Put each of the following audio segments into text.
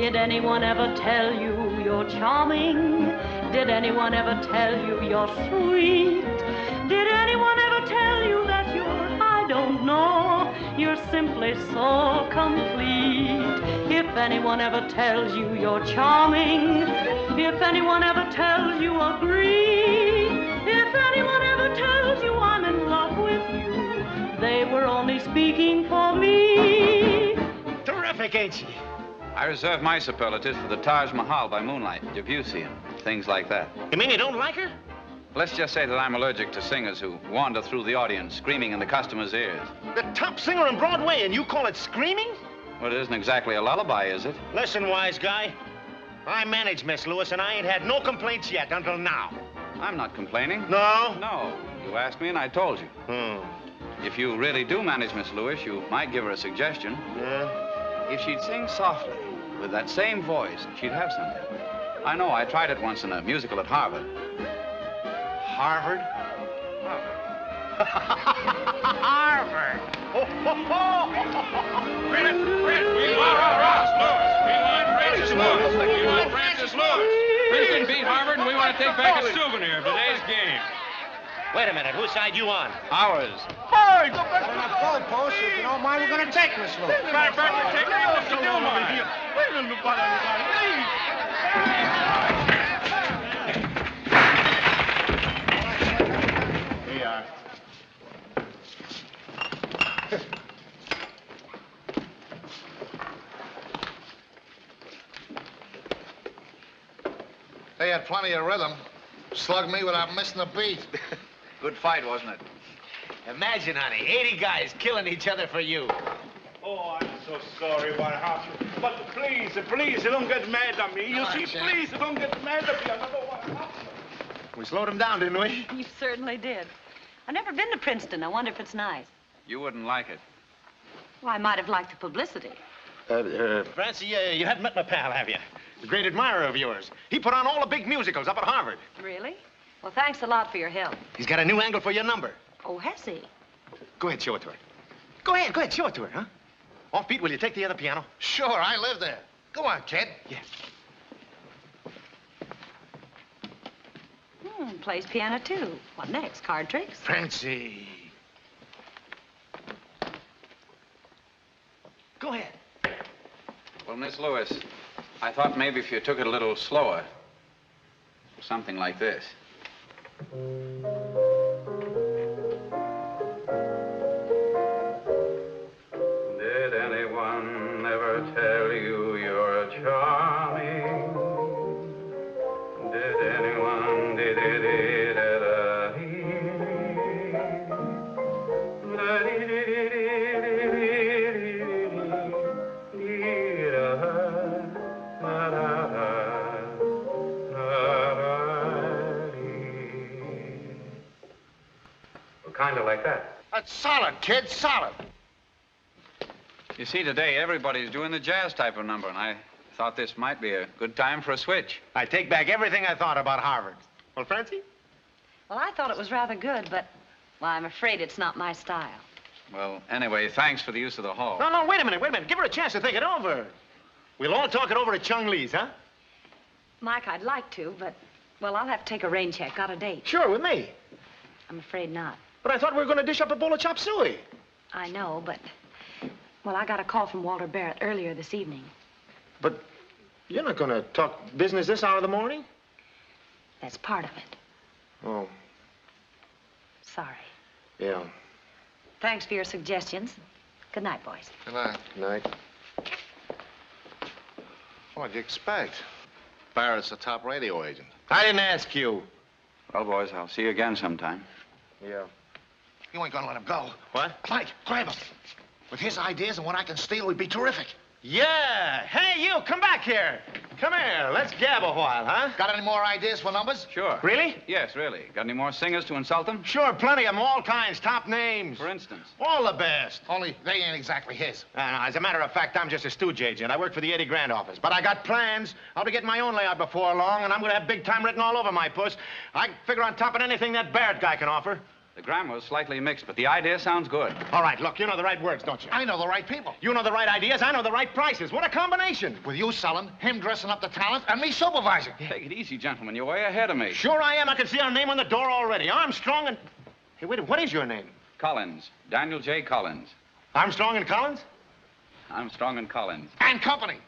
Did anyone ever tell you you're charming? Did anyone ever tell you you're sweet? Did anyone ever tell you that I don't know, you're simply so complete? If anyone ever tells you you're charming, if anyone ever tells you agree, if anyone ever tells you I'm in love with you, they were only speaking for me. Terrific, ain't she? I reserve my superlatives for the Taj Mahal by moonlight, Debussy, and things like that. You mean you don't like her? Let's just say that I'm allergic to singers who wander through the audience screaming in the customers' ears. The top singer on Broadway, and you call it screaming? Well, it isn't exactly a lullaby, is it? Listen, wise guy. I manage Miss Lewis, and I ain't had no complaints yet until now. I'm not complaining. No? No. You asked me, and I told you. If you really do manage Miss Lewis, you might give her a suggestion. Yeah? If she'd sing softly, with that same voice, she'd have something. I know, I tried it once in a musical at Harvard. Harvard? Harvard! Granet, we want Ross Lewis. We want Francis Lewis. We want Francis Lewis. Princeton beat Harvard, and we want to take back a souvenir of today's game. Wait a minute, whose side you on? Ours. Hey, go back to the goalpost. If you don't mind, we're going to take Miss Lewis. Matter of fact, we're taking Mr. Gilmore. Wait a minute, please. Here you are. They had plenty of rhythm. Slugged me without missing a beat. Good fight, wasn't it? Imagine, honey, 80 guys killing each other for you. Oh, I'm so sorry what happened. But please, don't get mad at me. You see, please, don't get mad at me. I don't know what happened. We slowed him down, didn't we? You certainly did. I've never been to Princeton. I wonder if it's nice. You wouldn't like it. Well, I might have liked the publicity. Francie, you haven't met my pal, have you? The great admirer of yours. He put on all the big musicals up at Harvard. Really? Well, thanks a lot for your help. He's got a new angle for your number. Oh, has he? Go ahead, show it to her. Go ahead, show it to her, huh? Offbeat, will you take the other piano? Sure, I live there. Go on, kid. Yeah. Plays piano, too. What next? Card tricks? Francie. Go ahead. Well, Miss Lewis, I thought maybe if you took it a little slower, something like this. Did anyone ever tell you you're charming? Did anyone, did kind of like that. That's solid, kid, solid. You see, today everybody's doing the jazz type of number, and I thought this might be a good time for a switch. I take back everything I thought about Harvard. Well, Francie? Well, I thought it was rather good, but, well, I'm afraid it's not my style. Well, anyway, thanks for the use of the hall. No, wait a minute. Give her a chance to think it over. We'll all talk it over at Chung Lee's, huh? Mike, I'd like to, but, well, I'll have to take a rain check. Got a date. Sure, with me. I'm afraid not. But I thought we were going to dish up a bowl of chop suey. I know, but, well, I got a call from Walter Barrett earlier this evening. But you're not going to talk business this hour of the morning? That's part of it. Oh. Sorry. Yeah. Thanks for your suggestions. Good night, boys. Good night. Good night. What'd you expect? Barrett's a top radio agent. I didn't ask you. Well, boys, I'll see you again sometime. Yeah. You ain't gonna let him go. What? Mike, grab him. With his ideas and what I can steal, we'd be terrific. Yeah. Hey, you, come back here. Come here. Let's gab a while, huh? Got any more ideas for numbers? Sure. Really? Yes, really. Got any more singers to insult them? Sure, plenty of them, all kinds, top names. For instance? All the best. Only they ain't exactly his. As a matter of fact, I'm just a stooge agent. I work for the 80 grand office. But I got plans. I'll be getting my own layout before long, and I'm going to have big time written all over my puss. I figure on top of anything that Barrett guy can offer. The grammar was slightly mixed, but the idea sounds good. All right, look, you know the right words, don't you? I know the right people. You know the right ideas, I know the right prices. What a combination. With you selling, him dressing up the talent, and me supervising. Take it easy, gentlemen. You're way ahead of me. Sure I am. I can see our name on the door already. Armstrong and... Hey, wait, what is your name? Collins. Daniel J. Collins. Armstrong and Collins? Armstrong and Collins. And company.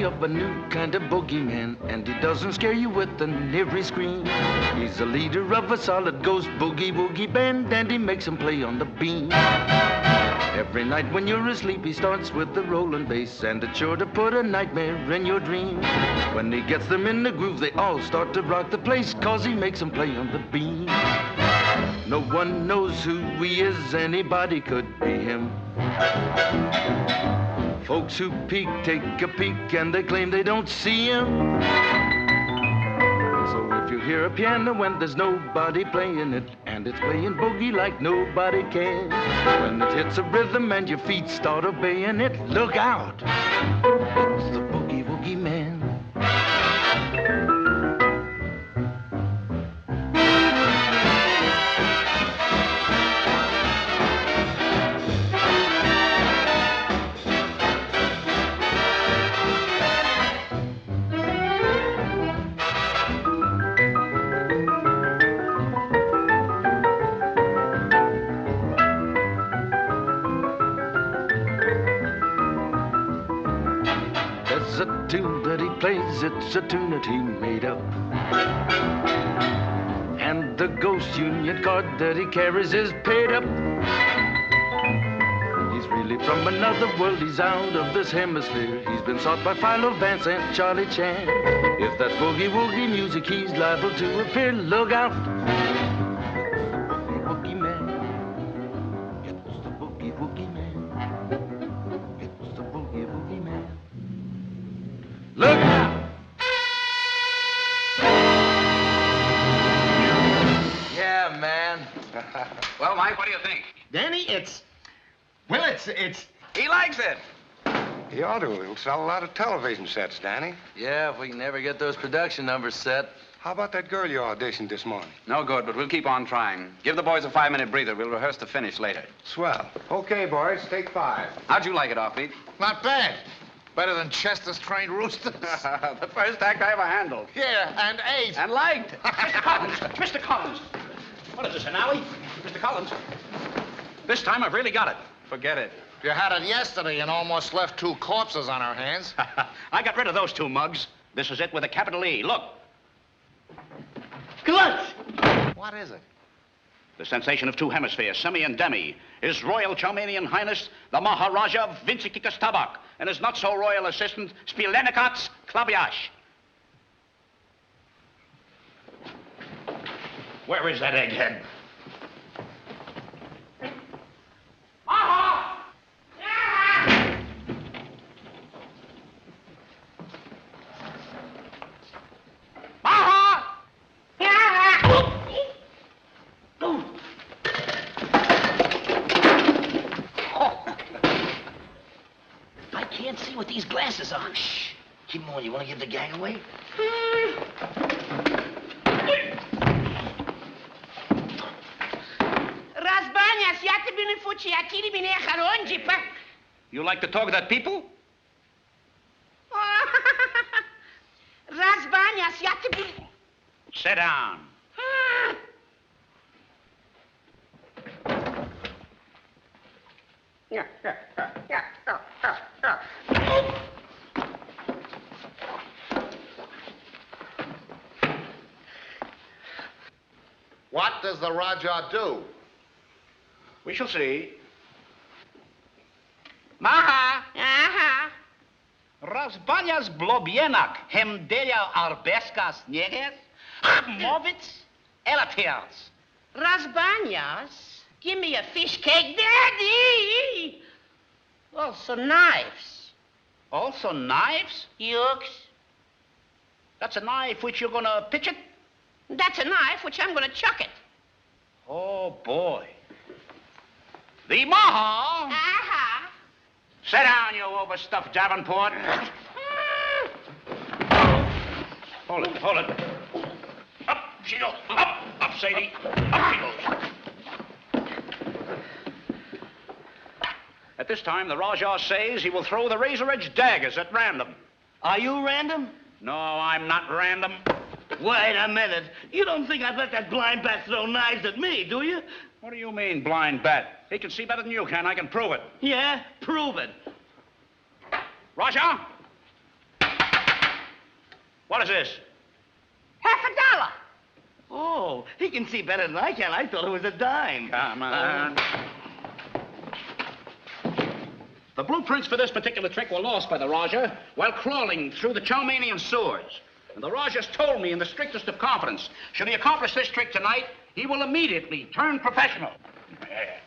Of a new kind of boogeyman, and he doesn't scare you with an eerie scream. He's the leader of a solid ghost boogie-woogie band, and he makes them play on the beam. Every night when you're asleep, he starts with the rolling bass, and it's sure to put a nightmare in your dream. When he gets them in the groove, they all start to rock the place, 'cause he makes them play on the beam. No one knows who he is, anybody could be him. Folks who peek take a peek and they claim they don't see him. So if you hear a piano when there's nobody playing it, and it's playing boogie like nobody can, when it hits a rhythm and your feet start obeying it, look out, it's the boogie-woogie man. It's a tune that he made up. And the ghost union card that he carries is paid up. He's really from another world, he's out of this hemisphere. He's been sought by Philo Vance and Charlie Chan. If that boogie-woogie music, he's liable to appear. Look out! Boogie-woogie man. It's the boogie-woogie man. It's the boogie-woogie man. Look out! Well, Mike, what do you think? Danny, well, it's... He likes it. He ought to. He'll sell a lot of television sets, Danny. Yeah, if we can ever get those production numbers set. How about that girl you auditioned this morning? No good, but we'll keep on trying. Give the boys a 5-minute breather. We'll rehearse the finish later. Swell. Okay, boys, take 5. How'd you like it, Offbeat? Not bad. Better than Chester's trained roosters. The first act I ever handled. Yeah, and 8. And liked. Mr. Collins! Mr. Collins! What is this, an alley? Mr. Collins, this time I've really got it. Forget it. You had it yesterday and almost left 2 corpses on our hands. I got rid of those 2 mugs. This is it with a capital E. Look. Clutch! What is it? The sensation of 2 hemispheres, semi and demi, His Royal Charmanian Highness, the Maharaja Vincikikas and his not-so-royal assistant, Spilenikats Klabiash. Where is that egghead? I can't see with these glasses on. Shh. Keep on. You want to give the gang away? You like to talk to that people? Sit down. What does the Raja do? We shall see. Maha! Aha! Las bañas blobienak, hem delia arbescas niegas, movits, elatiers. Rasbanyas? Give me a fish cake, Daddy! Also knives. Also knives? Yukes. That's a knife which you're gonna pitch it? That's a knife which I'm gonna chuck it. Oh, boy. The Maha. Aha. Sit down, you overstuffed Davenport. Hold it, hold it. Up she goes. Up, Sadie. Up she goes. At this time, the Rajah says he will throw the razor-edged daggers at random. Are you random? No, I'm not random. Wait a minute. You don't think I'd let that blind bat throw knives at me, do you? What do you mean, blind bat? He can see better than you can. I can prove it. Yeah? Prove it. Rajah? What is this? $50. Oh, he can see better than I can. I thought it was a dime. Come on. The blueprints for this particular trick were lost by the Rajah while crawling through the Chalmanian sewers. And the Rajah's told me in the strictest of confidence, should he accomplish this trick tonight, he will immediately turn professional. Come here.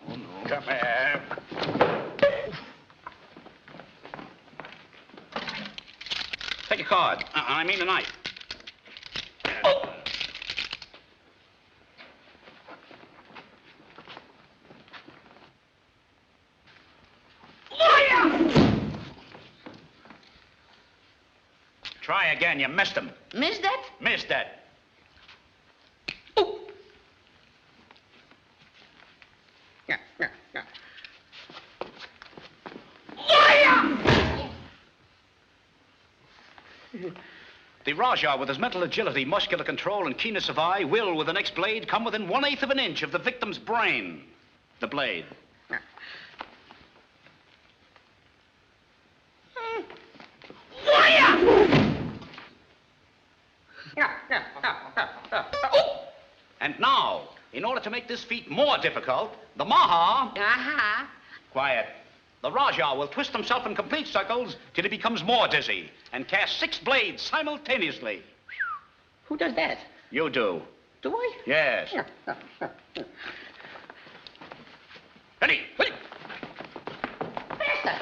Oh, no. Come here. Take a card. I mean a knife. Oh. Try again. You missed him. Missed that? Missed that. Oh. The Rajah, with his mental agility, muscular control, and keenness of eye, will, with the next blade, come within 1/8 of an inch of the victim's brain. The blade. And now, in order to make this feat more difficult, the Maha... Uh-huh. Quiet. The Rajah will twist himself in complete circles till he becomes more dizzy and cast 6 blades simultaneously. Who does that? You do. Do I? Yes. Ready? Ready? Faster.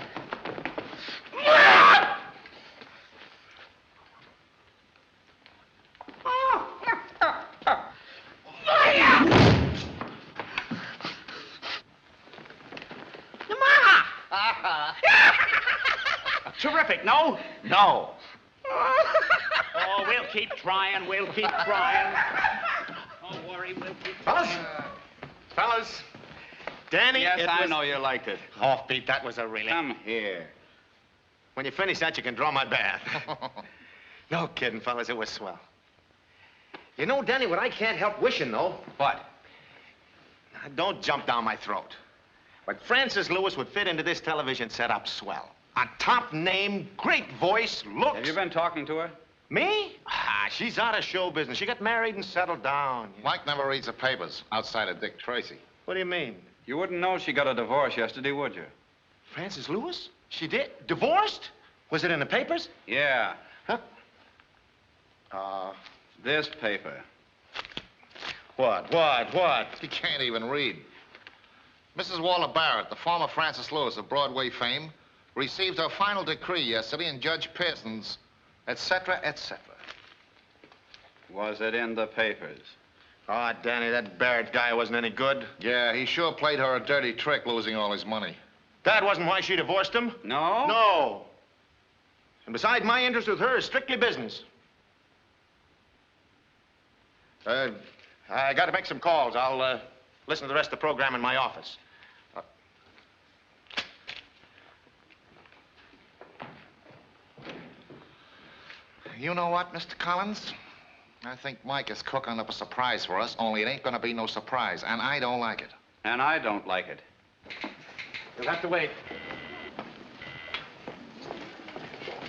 Terrific, no? No. Oh, we'll keep trying, we'll keep trying. Don't worry, we'll keep Fellas? Fellas? Danny, Yes, I know you liked it. Offbeat, that was a really... Come here. When you finish that, you can draw my bath. No kidding, fellas, it was swell. You know, Danny, what I can't help wishing, though? What? Now, don't jump down my throat. But Frances Lewis would fit into this television setup swell. A top name, great voice, looks... Have you been talking to her? Me? Ah, she's out of show business. She got married and settled down. Mike never reads the papers outside of Dick Tracy. What do you mean? You wouldn't know she got a divorce yesterday, would you? Frances Lewis? She did? Divorced? Was it in the papers? Yeah. Huh? This paper. What? He can't even read. Mrs. Walter Barrett, the former Frances Lewis of Broadway fame, received her final decree yesterday in Judge Pearson's, etc., etc. Was it in the papers? Oh, Danny, that Barrett guy wasn't any good. Yeah, he sure played her a dirty trick, losing all his money. That wasn't why she divorced him? No? No. And besides, my interest with her is strictly business. I got to make some calls. I'll listen to the rest of the program in my office. You know what, Mr. Collins? I think Mike is cooking up a surprise for us, only it ain't gonna be no surprise, and I don't like it. And I don't like it. You'll have to wait.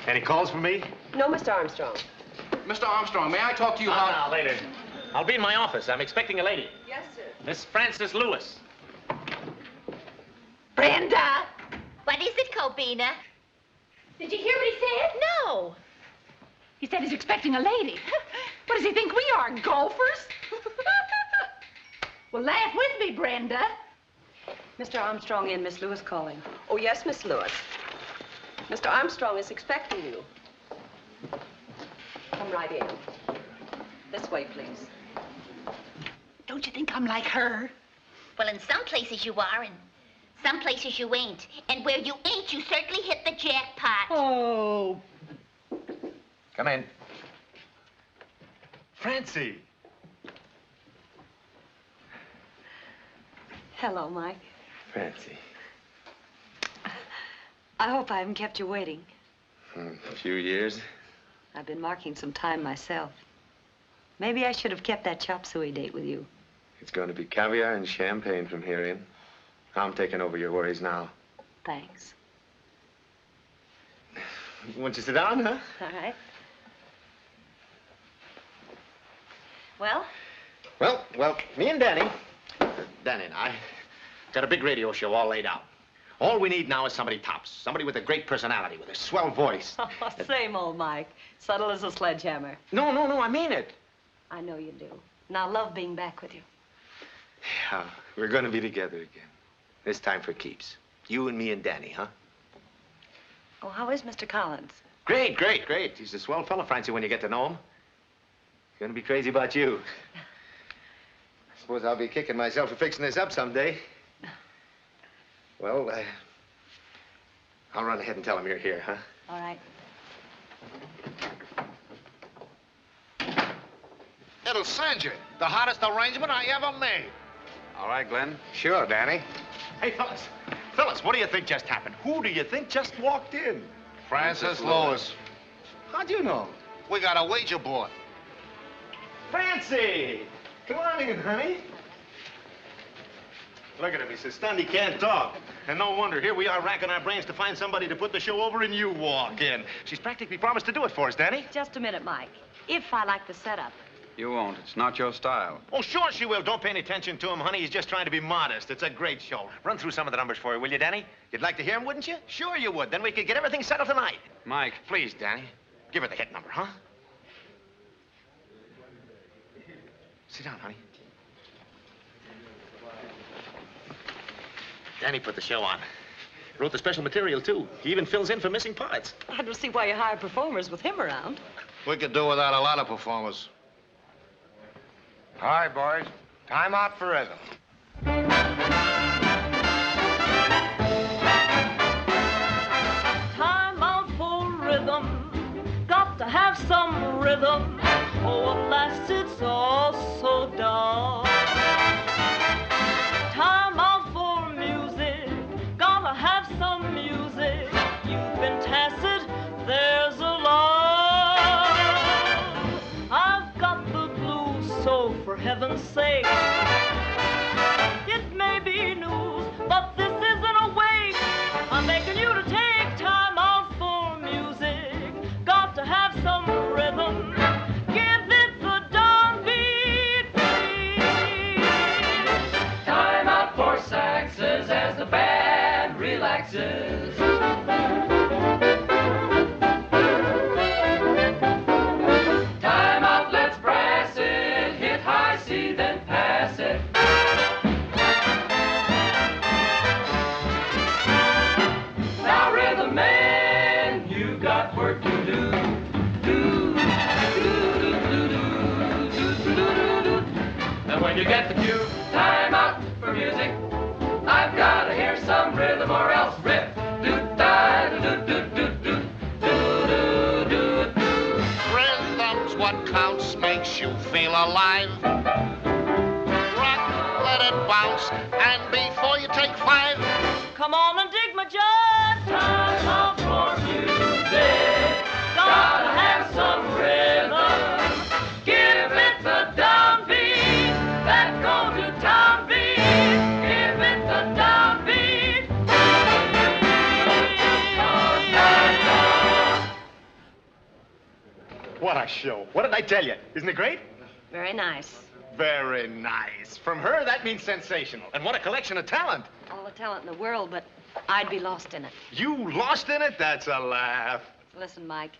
Any calls for me? No, Mr. Armstrong. Mr. Armstrong, may I talk to you about... No, later. I'll be in my office. I'm expecting a lady. Yes, sir. Miss Frances Lewis. Brenda! What is it, Cobina? Did you hear what he said? No. He said he's expecting a lady. What does he think we are, golfers? Well, laugh with me, Brenda. Mr. Armstrong and Miss Lewis calling. Oh, yes, Miss Lewis. Mr. Armstrong is expecting you. Come right in. This way, please. Don't you think I'm like her? Well, in some places you are, and some places you ain't. And where you ain't, you certainly hit the jackpot. Oh. Come in. Francie. Hello, Mike. Francie. I hope I haven't kept you waiting. A few years. I've been marking some time myself. Maybe I should have kept that chop suey date with you. It's going to be caviar and champagne from here in. I'm taking over your worries now. Thanks. Won't you sit down, huh? All right. Well? Well, me and Danny and I got a big radio show all laid out. All we need now is somebody tops. Somebody with a great personality, with a swell voice. Same old Mike. Subtle as a sledgehammer. No, I mean it. I know you do. And I love being back with you. Yeah, we're going to be together again. This time for keeps. You and me and Danny, huh? Oh, how is Mr. Collins? Great. He's a swell fellow, Francie, when you get to know him. He's going to be crazy about you. I suppose I'll be kicking myself for fixing this up someday. Well, I'll run ahead and tell him you're here, huh? All right. It'll send you. The hottest arrangement I ever made. All right, Glenn. Sure, Danny. Hey, fellas, what do you think just happened? Who do you think just walked in? Francis Lewis. How'd you know? We got a wager board. Francie! Come on in, honey. Look at him. He's so stunned he can't talk. And no wonder. Here we are racking our brains to find somebody to put the show over, and you walk in. She's practically promised to do it for us, Danny. Just a minute, Mike. If I like the setup. You won't. It's not your style. Oh, sure she will. Don't pay any attention to him, honey. He's just trying to be modest. It's a great show. Run through some of the numbers for you, will you, Danny? You'd like to hear him, wouldn't you? Sure you would. Then we could get everything settled tonight. Mike. Please, Danny. Give her the hit number, huh? Sit down, honey. Danny put the show on. Wrote the special material, too. He even fills in for missing parts. I don't see why you hire performers with him around. We could do without a lot of performers. All right, boys. Time out for rhythm. Time out for rhythm. Got to have some rhythm. Oh, at last it's all so dark. Time out for music. Gotta have some music. You've been tacit. There's a lot. I've got the blues, so for heaven's sake, it may be news, but this isn't a wake. I'm begging you to take time out for music. Got to have some rhythm. Give it the downbeat beat. Time out for saxes as the band relaxes. Time out, let's brass it. Hit high C, then pass it. Now, rhythm man, you got work to do. And when you get the cue, time out for music. I've got to hear some rhythm or else rip. Rhythm's what counts, makes you feel alive. Rock, let it bounce, and before you take five, Come on and dig my judge. Time out for music. Gotta have some rhythm. Give it the downbeat. That go to town beat. Give it the downbeat. What a show. What did I tell you? Isn't it great? Very nice. Very nice. From her, that means sensational. And what a collection of talent. All the talent in the world, but I'd be lost in it. You lost in it? That's a laugh. Listen, Mike,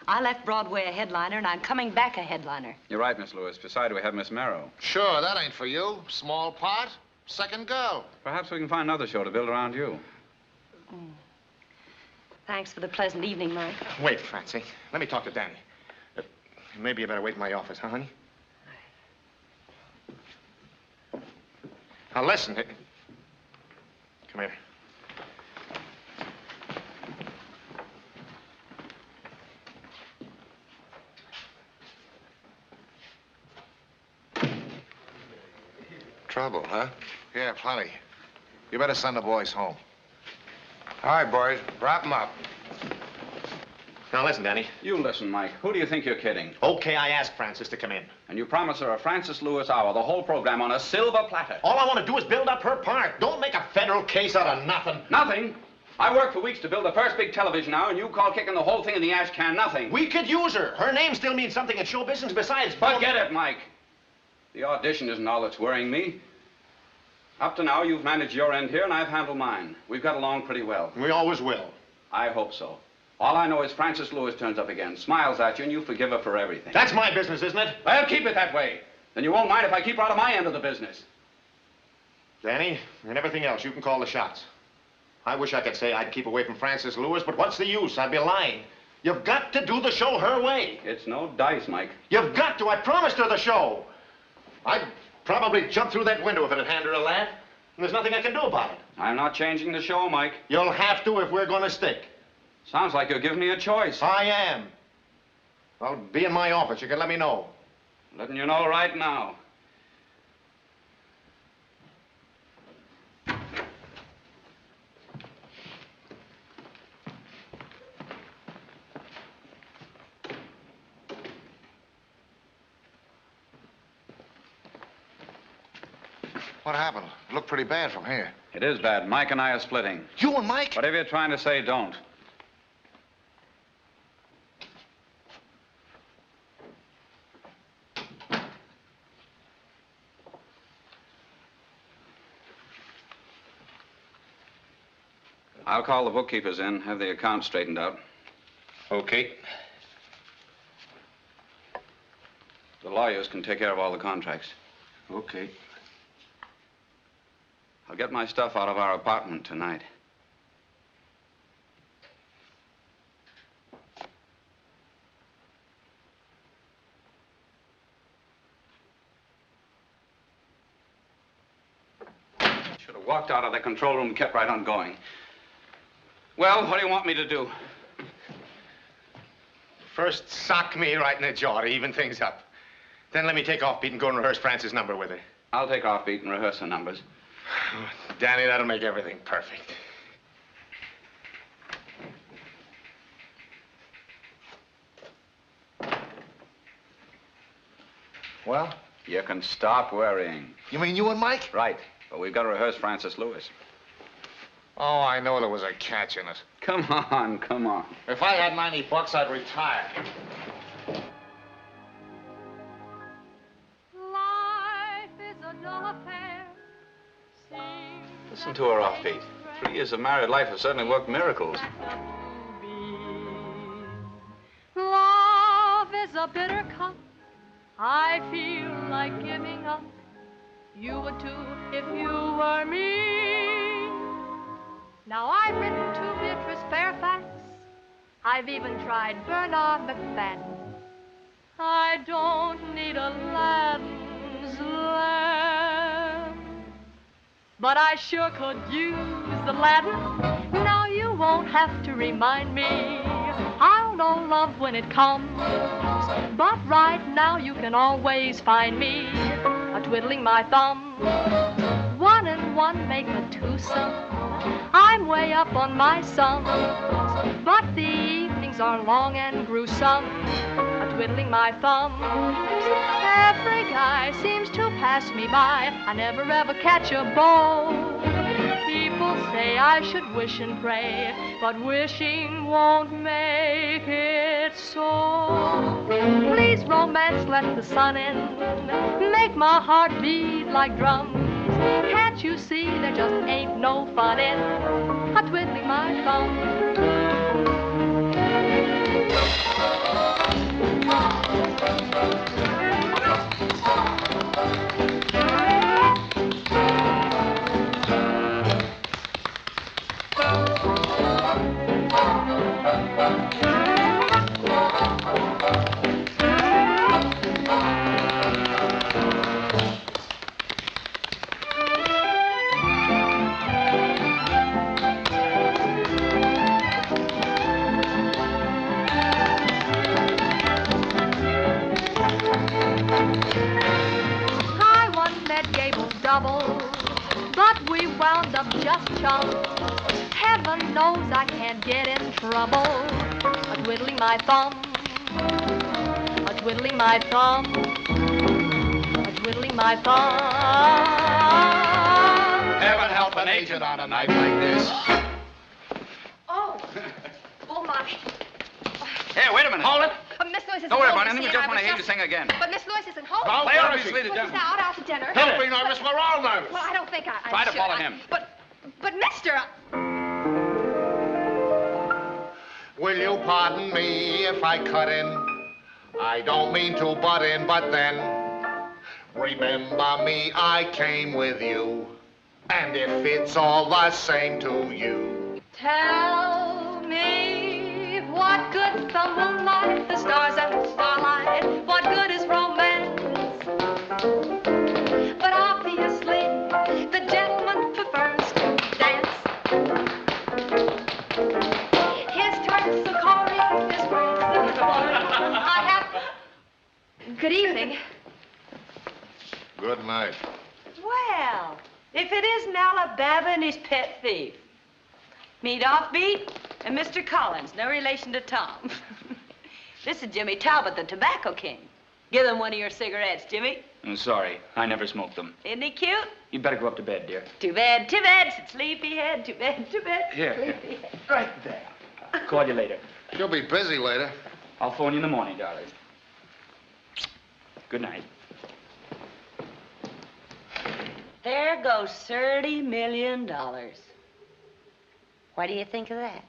I left Broadway a headliner, and I'm coming back a headliner. You're right, Miss Lewis. Besides, we have Miss Merrow. Sure, that ain't for you. Small part, second girl. Perhaps we can find another show to build around you. Thanks for the pleasant evening, Mike. Wait, Francie. Let me talk to Danny. Maybe you better wait in my office, huh, honey? Now, listen. Come here. Trouble, huh? Yeah, plenty. You better send the boys home. All right, boys. Wrap them up. Now, listen, Danny. You listen, Mike. Who do you think you're kidding? Okay, I asked Frances to come in. And you promised her a Francis Lewis hour, the whole program on a silver platter. All I want to do is build up her part. Don't make a federal case out of nothing. Nothing? I worked for weeks to build the first big television hour, and you call kicking the whole thing in the ash can nothing. We could use her. Her name still means something in show business besides... Forget it, Mike. The audition isn't all that's worrying me. Up to now, you've managed your end here, and I've handled mine. We've got along pretty well. We always will. I hope so. All I know is Francis Lewis turns up again, smiles at you, and you forgive her for everything. That's my business, isn't it? Well, keep it that way. Then you won't mind if I keep her out of my end of the business. Danny, and everything else, you can call the shots. I wish I could say I'd keep away from Francis Lewis, but what's the use? I'd be lying. You've got to do the show her way. It's no dice, Mike. You've got to. I promised her the show. I'd probably jump through that window if it had handed her a laugh. And there's nothing I can do about it. I'm not changing the show, Mike. You'll have to if we're going to stick. Sounds like you're giving me a choice. I am. I'll be in my office. You can let me know. Letting you know right now. What happened? It looked pretty bad from here. It is bad. Mike and I are splitting. You and Mike? Whatever you're trying to say, don't. I'll call the bookkeepers in, have the account straightened out. Okay. The lawyers can take care of all the contracts. Okay. I'll get my stuff out of our apartment tonight. Should have walked out of the control room and kept right on going. Well, what do you want me to do? First, sock me right in the jaw to even things up. Then let me take off beat and go and rehearse Francis' number with her. I'll take off beat and rehearse the numbers. Danny, that'll make everything perfect. Well? You can stop worrying. You mean you and Mike? Right. But we've got to rehearse Francis Lewis. Oh, I know there was a catch in it. Come on, come on. If I had $90, I'd retire. Life is a dull affair. Listen to her offbeat. 3 years of married life have certainly worked miracles. Love is a bitter cup. I feel like giving up. You would too if you were me. Now I've written to Beatrice Fairfax. I've even tried Bernard McFadden. I don't need Aladdin's lamp, but I sure could use Aladdin. Now you won't have to remind me. I'll know love when it comes, but right now you can always find me twiddling my thumbs. 1 and 1 make a twosome. I'm way up on my sums, but the evenings are long and gruesome. Twiddling my thumbs. Every guy seems to pass me by. I never ever catch a beau. People say I should wish and pray, but wishing won't make it so. Please, romance, let the sun in. Make my heart beat like drums. Can't you see there just ain't no fun in a twiddling my thumb? But we wound up just chums. Heaven knows I can't get in trouble. A twiddling my thumb, a twiddling my thumb, a twiddling my thumb. Heaven help an agent on a night like this. Oh my. Hey, wait a minute. Hold it. Miss Lewis isn't Don't worry home, about you anything. We see, just and want I to hear was you sing again. But Miss Lewis isn't home. Well, play obviously the Well, gentleman. he's out to dinner. Don't be nervous. We're all nervous. Well, I don't think I Try to should. follow him. But mister... Will you pardon me if I cut in? I don't mean to butt in, but then remember me, I came with you. And if it's all the same to you. Tell me what good's the moonlight, the stars and the starlight? What good is romance? But obviously, the gentleman prefers to dance. His turn so choreo, his grace the I have... Good evening. Good night. Well, if it isn't Alabama and his pet thief. Meet Offbeat and Mr. Collins, no relation to Tom. This is Jimmy Talbot, the Tobacco King. Give him one of your cigarettes, Jimmy. I'm sorry. I never smoked them. Isn't he cute? You better go up to bed, dear. Too bad, sleepyhead, too bad, Here. sleepyhead. Right there. Call you later. You'll be busy later. I'll phone you in the morning, darling. Good night. There goes $30 million. What do you think of that?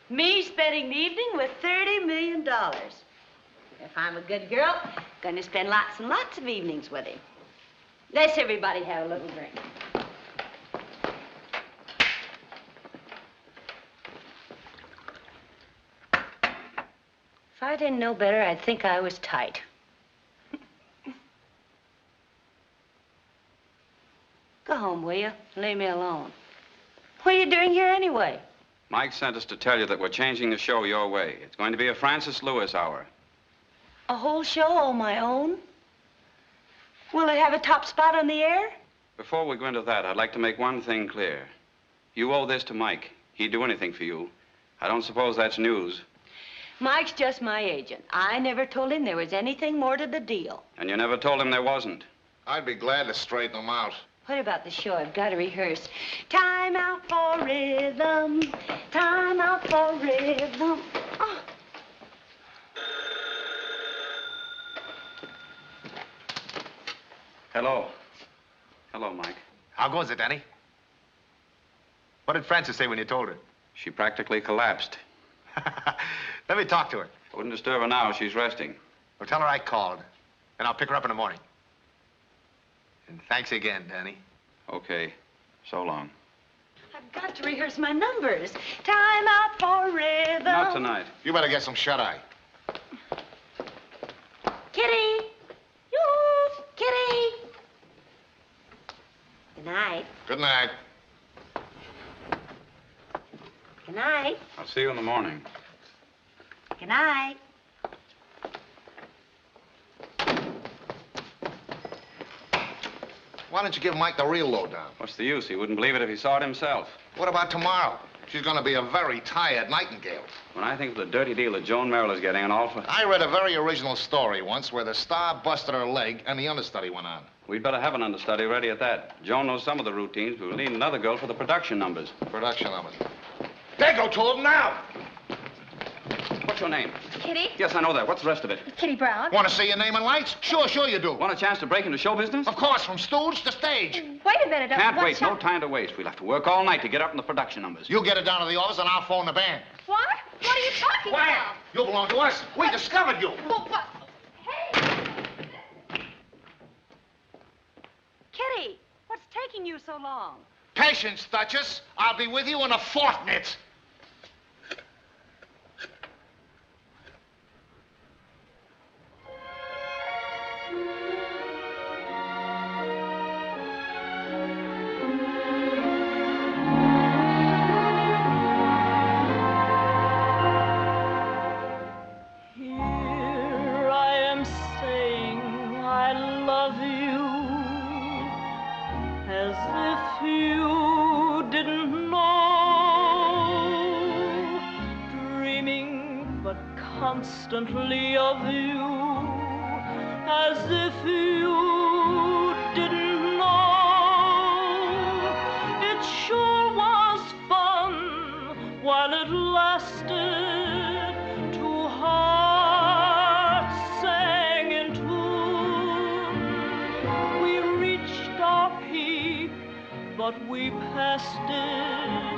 Me spending the evening with $30 million. If I'm a good girl, gonna spend lots and lots of evenings with him. Let's everybody have a little drink. If I didn't know better, I'd think I was tight. Go home, will you? Leave me alone. What are you doing here anyway? Mike sent us to tell you that we're changing the show your way. It's going to be a Francis Lewis hour. A whole show all my own? Will it have a top spot on the air? Before we go into that, I'd like to make one thing clear. You owe this to Mike. He'd do anything for you. I don't suppose that's news. Mike's just my agent. I never told him there was anything more to the deal. And you never told him there wasn't. I'd be glad to straighten them out. What about the show? I've got to rehearse. Time out for rhythm. Time out for rhythm. Oh. Hello. Hello, Mike. How goes it, Danny? What did Frances say when you told her? She practically collapsed. Let me talk to her. I wouldn't disturb her now. She's resting. Well, tell her I called, and I'll pick her up in the morning. And thanks again, Danny. Okay. So long. I've got to rehearse my numbers. Time out for rhythm. Not tonight. You better get some shut-eye. Kitty! Yoo! Kitty! Good night. Good night. Good night. I'll see you in the morning. Good night. Why don't you give Mike the real lowdown? What's the use? He wouldn't believe it if he saw it himself. What about tomorrow? She's going to be a very tired nightingale. When I think of the dirty deal that Joan Merrill is getting, and all for... I read a very original story once where the star busted her leg and the understudy went on. We'd better have an understudy ready at that. Joan knows some of the routines, but we'll need another girl for the production numbers. Production numbers. There, go to them now! What's your name? Kitty. Yes, I know that. What's the rest of it? Kitty Brown. Want to see your name in lights? Sure you do. Want a chance to break into show business? Of course, from Stooges to stage. Wait a minute. Can't what wait. No time to waste. We'll have to work all night to get up in the production numbers. You get it down to the office and I'll phone the band. What? What are you talking about? You belong to us. We discovered you. What? Kitty, what's taking you so long? Patience, Duchess. I'll be with you in a fortnight. Here I am saying I love you as if you didn't know, dreaming but constantly of you as if you didn't know. It sure was fun while it lasted. Two hearts sang in tune. We reached our peak, but we passed it.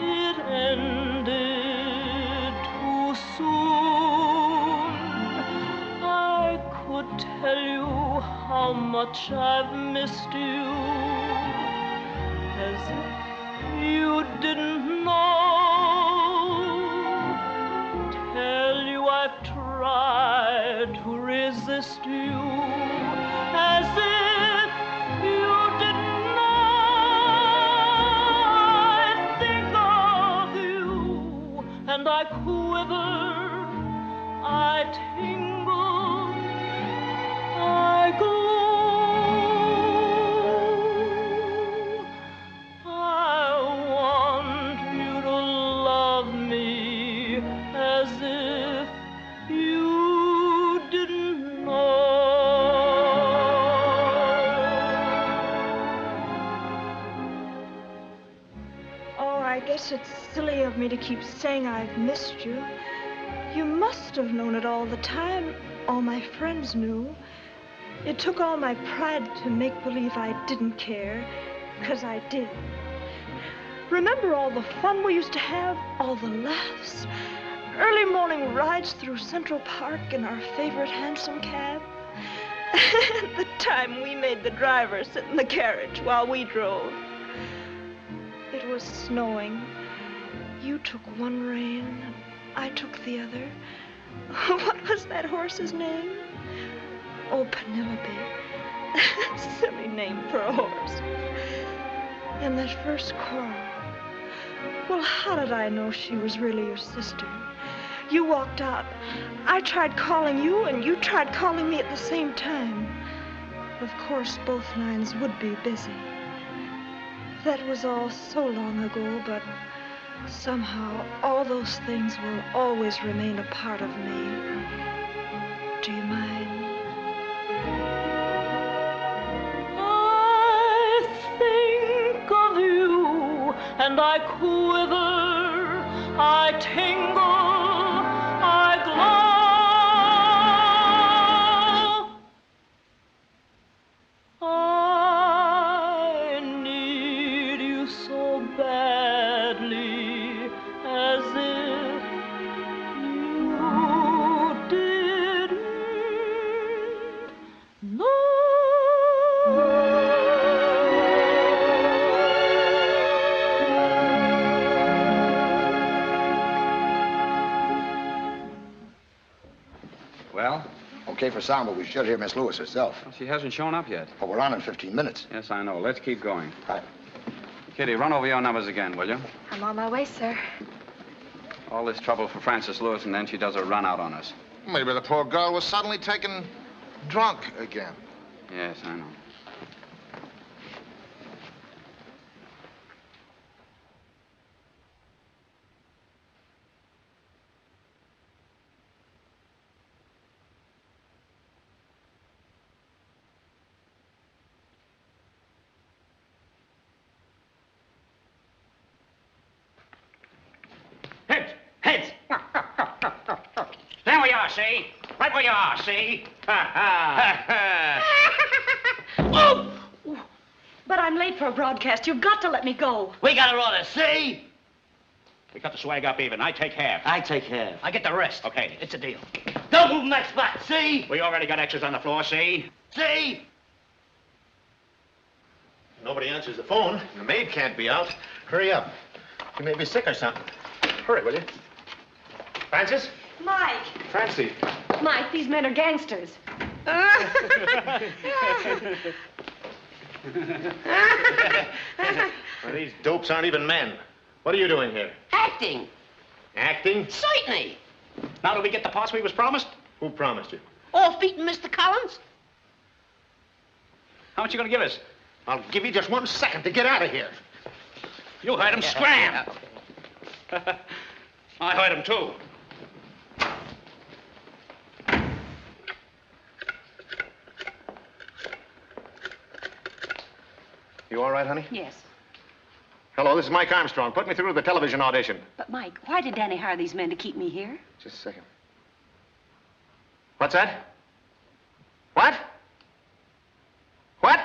It ended too soon. I could tell you how much I've missed you, as if you didn't know. Tell you I've tried to resist you, as if you didn't know. I think of you and I quiver, I tingle, I glow. I want you to love me as if you didn't know. Oh, I guess it's silly of me to keep saying I've missed you. You must have known it all the time. All my friends knew. It took all my pride to make believe I didn't care, 'cause I did. Remember all the fun we used to have, all the laughs, early morning rides through Central Park in our favorite hansom cab? The time we made the driver sit in the carriage while we drove. It was snowing. You took one rein, and I took the other. What was that horse's name? Oh, Penelope. Silly name for a horse. And that first quarrel. Well, how did I know she was really your sister? You walked out. I tried calling you, and you tried calling me at the same time. Of course, both lines would be busy. That was all so long ago, but somehow all those things will always remain a part of me. Do you mind? I think of you and I quiver, I tingle, I glow. I need you so badly, as if you didn't know. Well? Okay for sound, but we should hear Miss Lewis herself. Well, she hasn't shown up yet. Well, we're on in 15 minutes. Yes, I know. Let's keep going. Right. Kitty, run over your numbers again, will you? I'm on my way, sir. All this trouble for Frances Lewis, and then she does a run out on us. Maybe the poor girl was suddenly taken drunk again. Yes, I know. Stand where see? Right where you are, see? Ha, ha. Oh! But I'm late for a broadcast. You've got to let me go. We got our orders, see? We cut the swag up even. I take half. I take half. I get the rest. Okay. It's a deal. Don't move from that spot, see? We already got extras on the floor, see? See? Nobody answers the phone. The maid can't be out. Hurry up. She may be sick or something. Hurry, will you? Francis? Mike. Francie. Mike, these men are gangsters. Well, these dopes aren't even men. What are you doing here? Acting. Acting? Certainly. Now, did we get the parts we was promised? Who promised you? All feet and Mr. Collins? How much you gonna give us? I'll give you just 1 second to get out of here. You heard him scram. I heard him, too. You all right, honey? Yes. Hello, this is Mike Armstrong. Put me through to the television audition. But, Mike, why did Danny hire these men to keep me here? Just a second. What's that? What? What?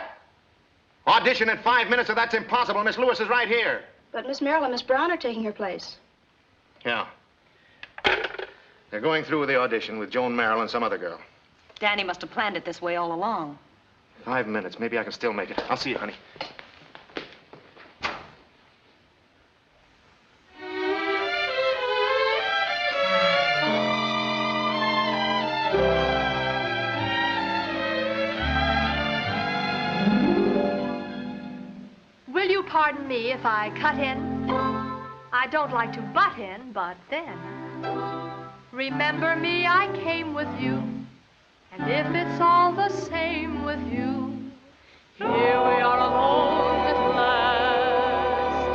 Audition in 5 minutes, or that's impossible. Miss Lewis is right here. But Miss Merrill and Miss Brown are taking her place. Yeah. They're going through with the audition with Joan Merrill and some other girl. Danny must have planned it this way all along. 5 minutes. Maybe I can still make it. I'll see you, honey. Will you pardon me if I cut in? I don't like to butt in, but then. Remember me, I came with you. And if it's all the same with you, here we are alone at last.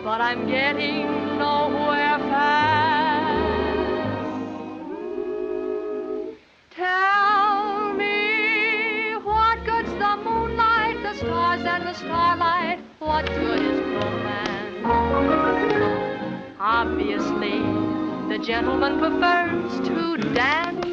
But I'm getting nowhere fast. Tell me, what good's the moonlight, the stars and the starlight? What good is romance? Obviously, the gentleman prefers to dance.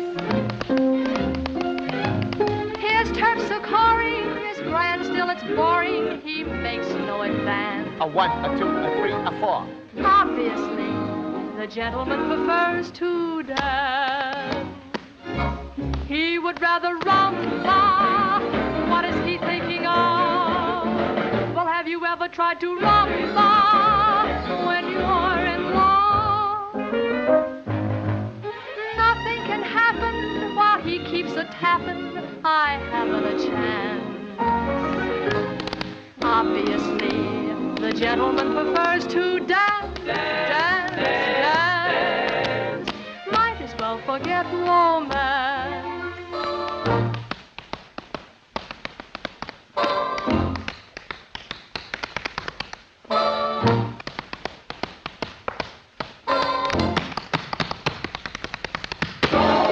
His terpsichore is grand, still it's boring. He makes no advance. A 1, a 2, a 3, a 4. Obviously, the gentleman prefers to dance. He would rather rumba. What is he thinking of? Well, have you ever tried to rumba when you're in love? Nothing can happen while he keeps a tapping. I haven't a chance. Obviously, the gentleman prefers to dance, dance, dance. Might as well forget romance.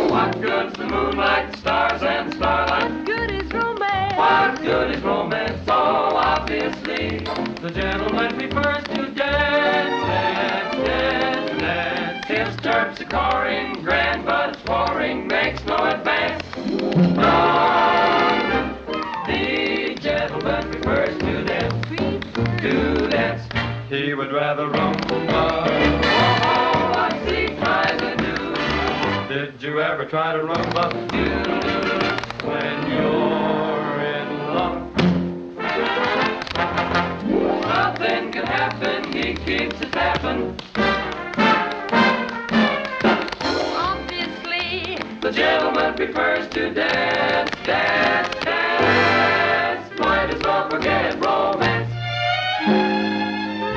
What good's the moonlight, stars and starlight? What good is romance? What good is romance? So obviously, the gentleman prefers to dance, dance, dance, dance. His terpsichore grand, but it's roaring, makes no advance. The gentleman prefers to dance, to dance. He would rather rumba. Oh, what's he trying to do? Did you ever try to rumba? When you're in love, nothing can happen. He keeps it tapping. Obviously, the gentleman prefers to dance, dance, dance. Might as well forget romance.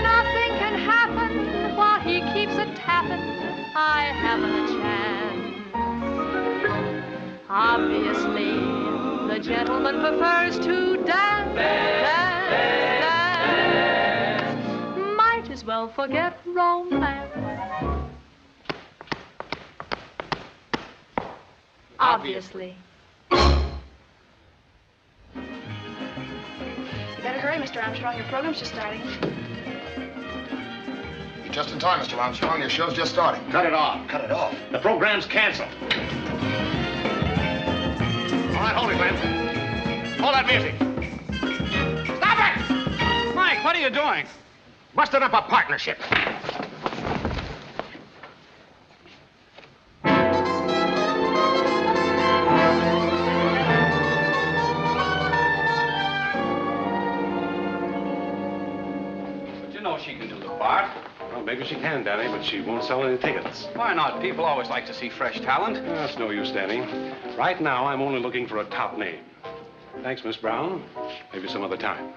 nothing can happen while he keeps a tapping. I haven't a chance. Obviously, the gentleman prefers to dance, dance, dance. Might as well forget romance. Obviously. You better hurry, Mr. Armstrong. Your program's just starting. You're just in time, Mr. Armstrong. Your show's just starting. Cut it off. Cut it off. The program's canceled. right, hold it, Glenn. Hold that music. Stop it! Mike, what are you doing? Busted up a partnership. But you know she can do the part. Well, maybe she can, Danny, but she won't sell any tickets. Why not? People always like to see fresh talent. That's no use, Danny. Right now, I'm only looking for a top name. Thanks, Miss Brown. Maybe some other time.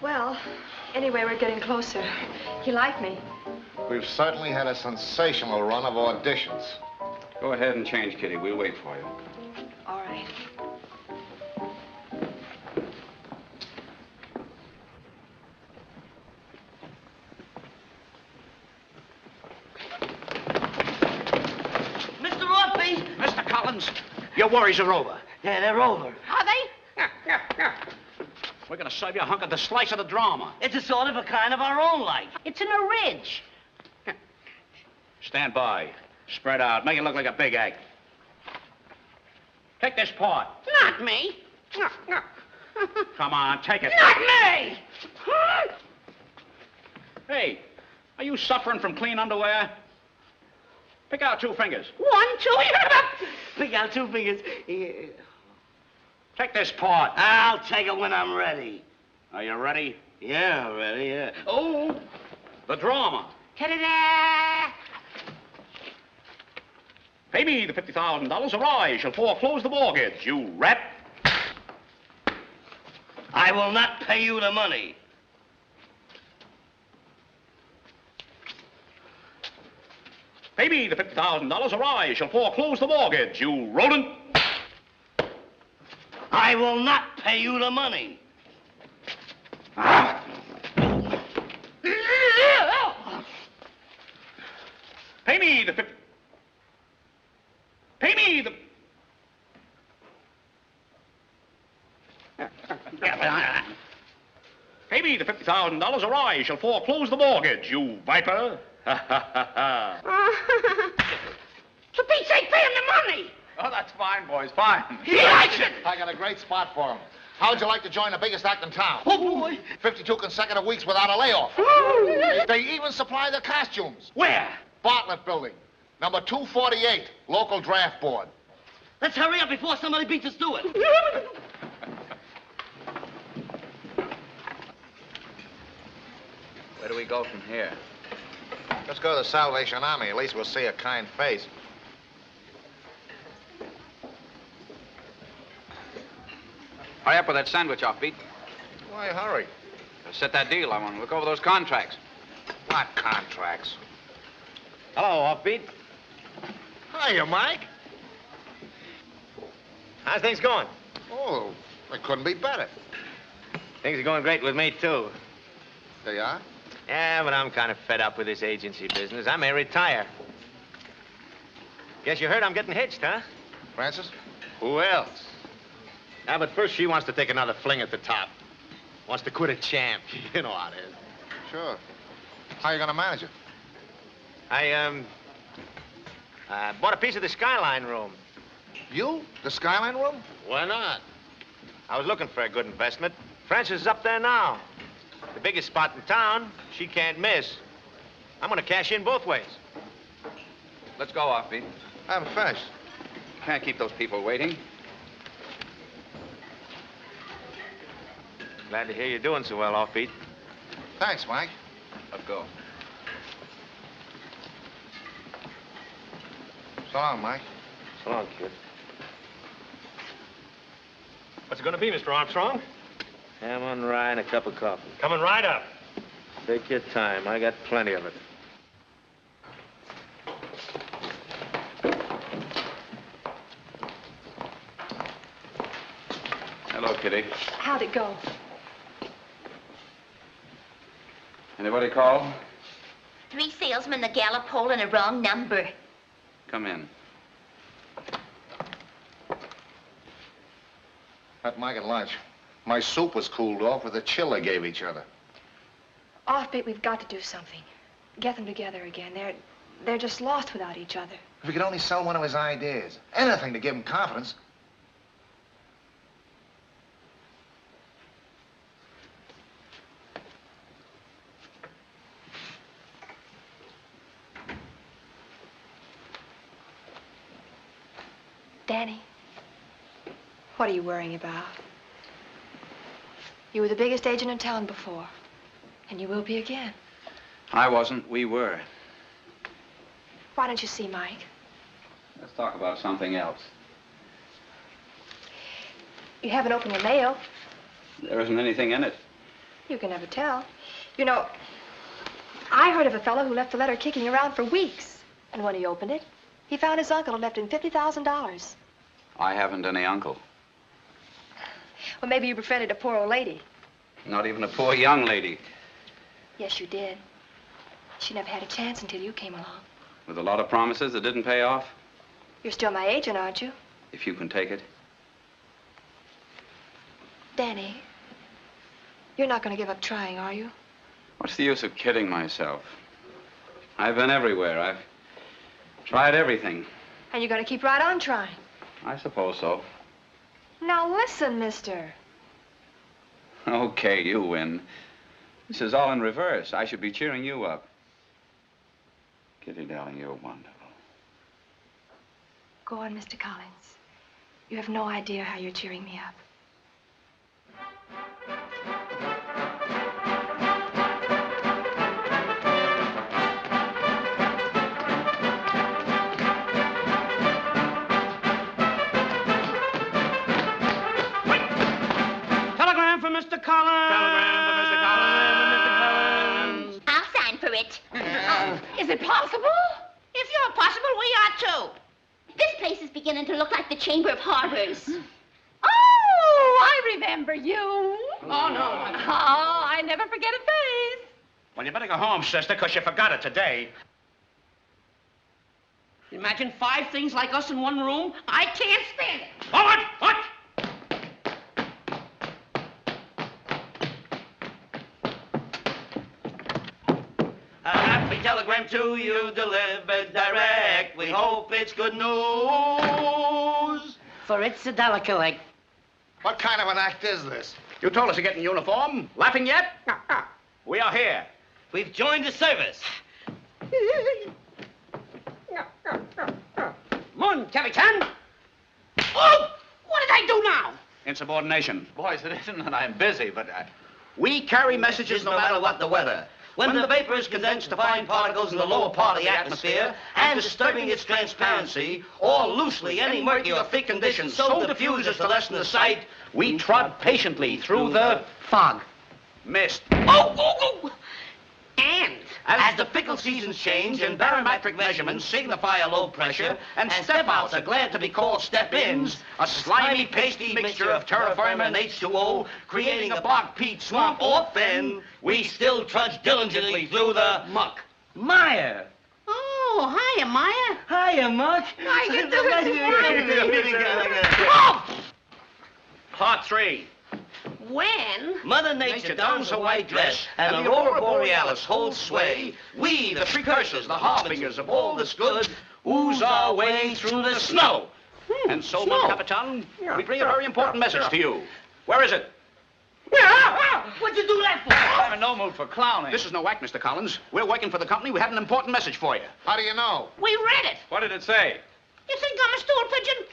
Well, anyway, we're getting closer. You like me? We've certainly had a sensational run of auditions. Go ahead and change, Kitty. We'll wait for you. All right. Mr. Orphy! Mr. Collins, your worries are over. Yeah, they're over. Are they? We're going to serve you a hunk of the slice of the drama. It's a sort of a kind of our own life. It's an orange. Stand by. Spread out. Make it look like a big egg. Take this part. Not me. Come on, take it. Not me! Hey, are you suffering from clean underwear? Pick out 2 fingers. 1, 2, pick out 2 fingers. Yeah. Take this part. I'll take it when I'm ready. Are you ready? Yeah, ready, yeah. Oh! The drama. Ta-da-da! Pay me the $50,000 or I shall foreclose the mortgage, you rat. I will not pay you the money. Pay me the $50,000 or I shall foreclose the mortgage, you rodent. I will not pay you the money. Pay me the Pay me the... Pay me the $50,000 or I shall foreclose the mortgage, you viper. For Pete's sake, pay him the money! Oh, that's fine, boys, fine. He likes it! I got a great spot for him. How'd you like to join the biggest act in town? Oh, boy! 52 consecutive weeks without a layoff. They even supply the costumes. Where? Bartlett Building, number 248, local draft board. Let's hurry up before somebody beats us to it. Where do we go from here? Let's go to the Salvation Army. At least we'll see a kind face. Hurry up with that sandwich, Offbeat. Why hurry? Set that deal I want to look over those contracts. What contracts? Hello, Offbeat. Hiya, Mike. How's things going? Oh, it couldn't be better. Things are going great with me, too. They are? Yeah, but I'm kind of fed up with this agency business. I may retire. Guess you heard I'm getting hitched, huh? Francis? Who else? Ah, but first she wants to take another fling at the top. Wants to quit a champ. You know how it is. Sure. How you gonna manage it? I bought a piece of the Skyline room. You? The Skyline room? Why not? I was looking for a good investment. Francis is up there now. The biggest spot in town. She can't miss. I'm gonna cash in both ways. Let's go, Offbeat. I haven't finished. Can't keep those people waiting. Glad to hear you're doing so well, Offbeat. Thanks, Mike. Let's go. So long, Mike. So long, kid. What's it gonna be, Mr. Armstrong? Ham on rye and a cup of coffee. Coming right up. Take your time. I got plenty of it. Hello, Kitty. How'd it go? Anybody call? 3 salesmen, the gallop pole, and a wrong number. Come in. Met Mike at lunch. My soup was cooled off with the chill they gave each other. Offbeat, we've got to do something. Get them together again. They're just lost without each other. If we could only sell one of his ideas. Anything to give him confidence. Danny, what are you worrying about? You were the biggest agent in town before, and you will be again. I wasn't. We were. Why don't you see Mike? Let's talk about something else. You haven't opened your mail. There isn't anything in it. You can never tell. You know, I heard of a fellow who left a letter kicking around for weeks. And when he opened it, he found his uncle had left him $50,000. I haven't any uncle. Well, maybe you befriended a poor old lady. Not even a poor young lady. Yes, you did. She never had a chance until you came along. With a lot of promises that didn't pay off. You're still my agent, aren't you? If you can take it. Danny, you're not going to give up trying, are you? What's the use of kidding myself? I've been everywhere. I've tried everything. And you're going to keep right on trying. I suppose so. Now listen, mister. Okay, you win. This is all in reverse. I should be cheering you up. Kitty, darling, you're wonderful. Go on, Mr. Collins. You have no idea how you're cheering me up. Telegram for Mr. Collins. Telegram for Mr. Collins. I'll sign for it. Is it possible? If you're possible, we are too. This place is beginning to look like the Chamber of Horrors. Oh, I remember you. Oh, no. Oh, I never forget a face. Well, you better go home, sister, because you forgot it today. Imagine 5 things like us in one room. I can't stand it. Forward! What? A happy telegram to you, delivered direct. We hope it's good news. For it's a delicate like. What kind of an act is this? You told us to get in uniform. Laughing yet? We are here. We've joined the service. Mon Captain. Oh! What did I do now? Insubordination. Boys, it isn't that I'm busy, but We carry messages No matter what the weather. When the vapor is condensed to fine particles in the lower part of the atmosphere and disturbing its transparency, or loosely any murky or thick condition so diffused as to lessen the sight, we trod patiently through the fog. mist. Oh! And as the fickle seasons change and barometric measurements signify a low pressure, and step-outs are glad to be called step-ins, a slimy, pasty mixture of terra firma and H2O, creating a bog peat swamp or fen, we still trudge diligently through the muck. Mire! Oh, hiya, Maya. Hiya, Muck. How you Oh! Part 3. When? Mother Nature dons her white dress, and the aurora borealis holds sway. We, the precursors, the harbingers of all that's good, ooze our way through the snow. And so, mon Capitan, we bring a very important message to you. Where is it? What'd you do that for? I'm in no mood for clowning. This is no act, Mr. Collins. We're working for the company. We had an important message for you. How do you know? We read it. What did it say? You think I'm a stool pigeon?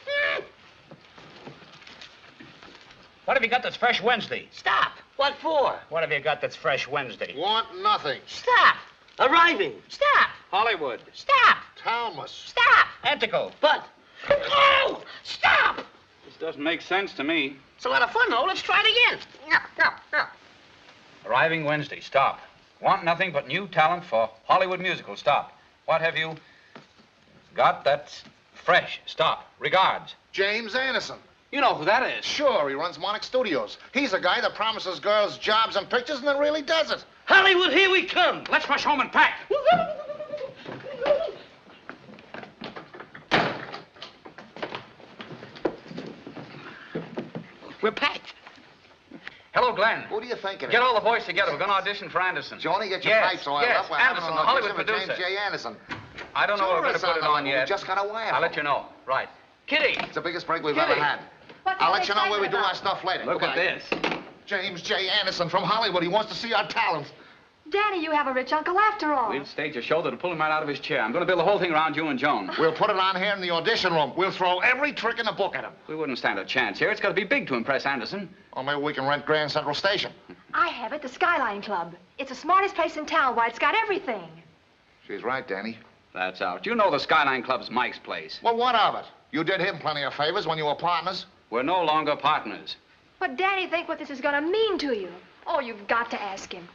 What have you got that's fresh Wednesday? Stop. What for? What have you got that's fresh Wednesday? Want nothing. Stop. Arriving. Stop. Hollywood. Stop. Talmus. Stop. Antico. But. Oh! Stop. This doesn't make sense to me. It's a lot of fun, though. Let's try it again. Arriving Wednesday. Stop. Want nothing but new talent for Hollywood musical. Stop. What have you got that's fresh? Stop. Regards. James Anderson. You know who that is. Sure, he runs Monarch Studios. He's the guy that promises girls jobs and pictures and then really does it. Hollywood, here we come. Let's rush home and pack. We're packed. Hello, Glenn. Who do you think it is? Get all the boys together. We're going to audition for Anderson. Johnny, get your pipes oiled up. We're having Anderson, an the Hollywood audition for producer. James J. Anderson. I don't know what we're going to put it on yet. We just got a wire. I'll let you know. Right. Kitty! It's the biggest break we've Kitty. ever had. I'll let you know where we do our stuff later. Look at Goodbye. this. James J. Anderson from Hollywood. He wants to see our talent. Danny, you have a rich uncle after all. We'll stage a show that'll pull him right out of his chair. I'm going to build the whole thing around you and Joan. We'll put it on here in the audition room. We'll throw every trick in the book at him. We wouldn't stand a chance here. It's got to be big to impress Anderson. Or maybe we can rent Grand Central Station. I have it, the Skyline Club. It's the smartest place in town. Why, it's got everything. She's right, Danny. That's out. You know the Skyline Club's Mike's place. Well, what of it? You did him plenty of favors when you were partners. We're no longer partners. But Danny, think what this is going to mean to you. Oh, you've got to ask him.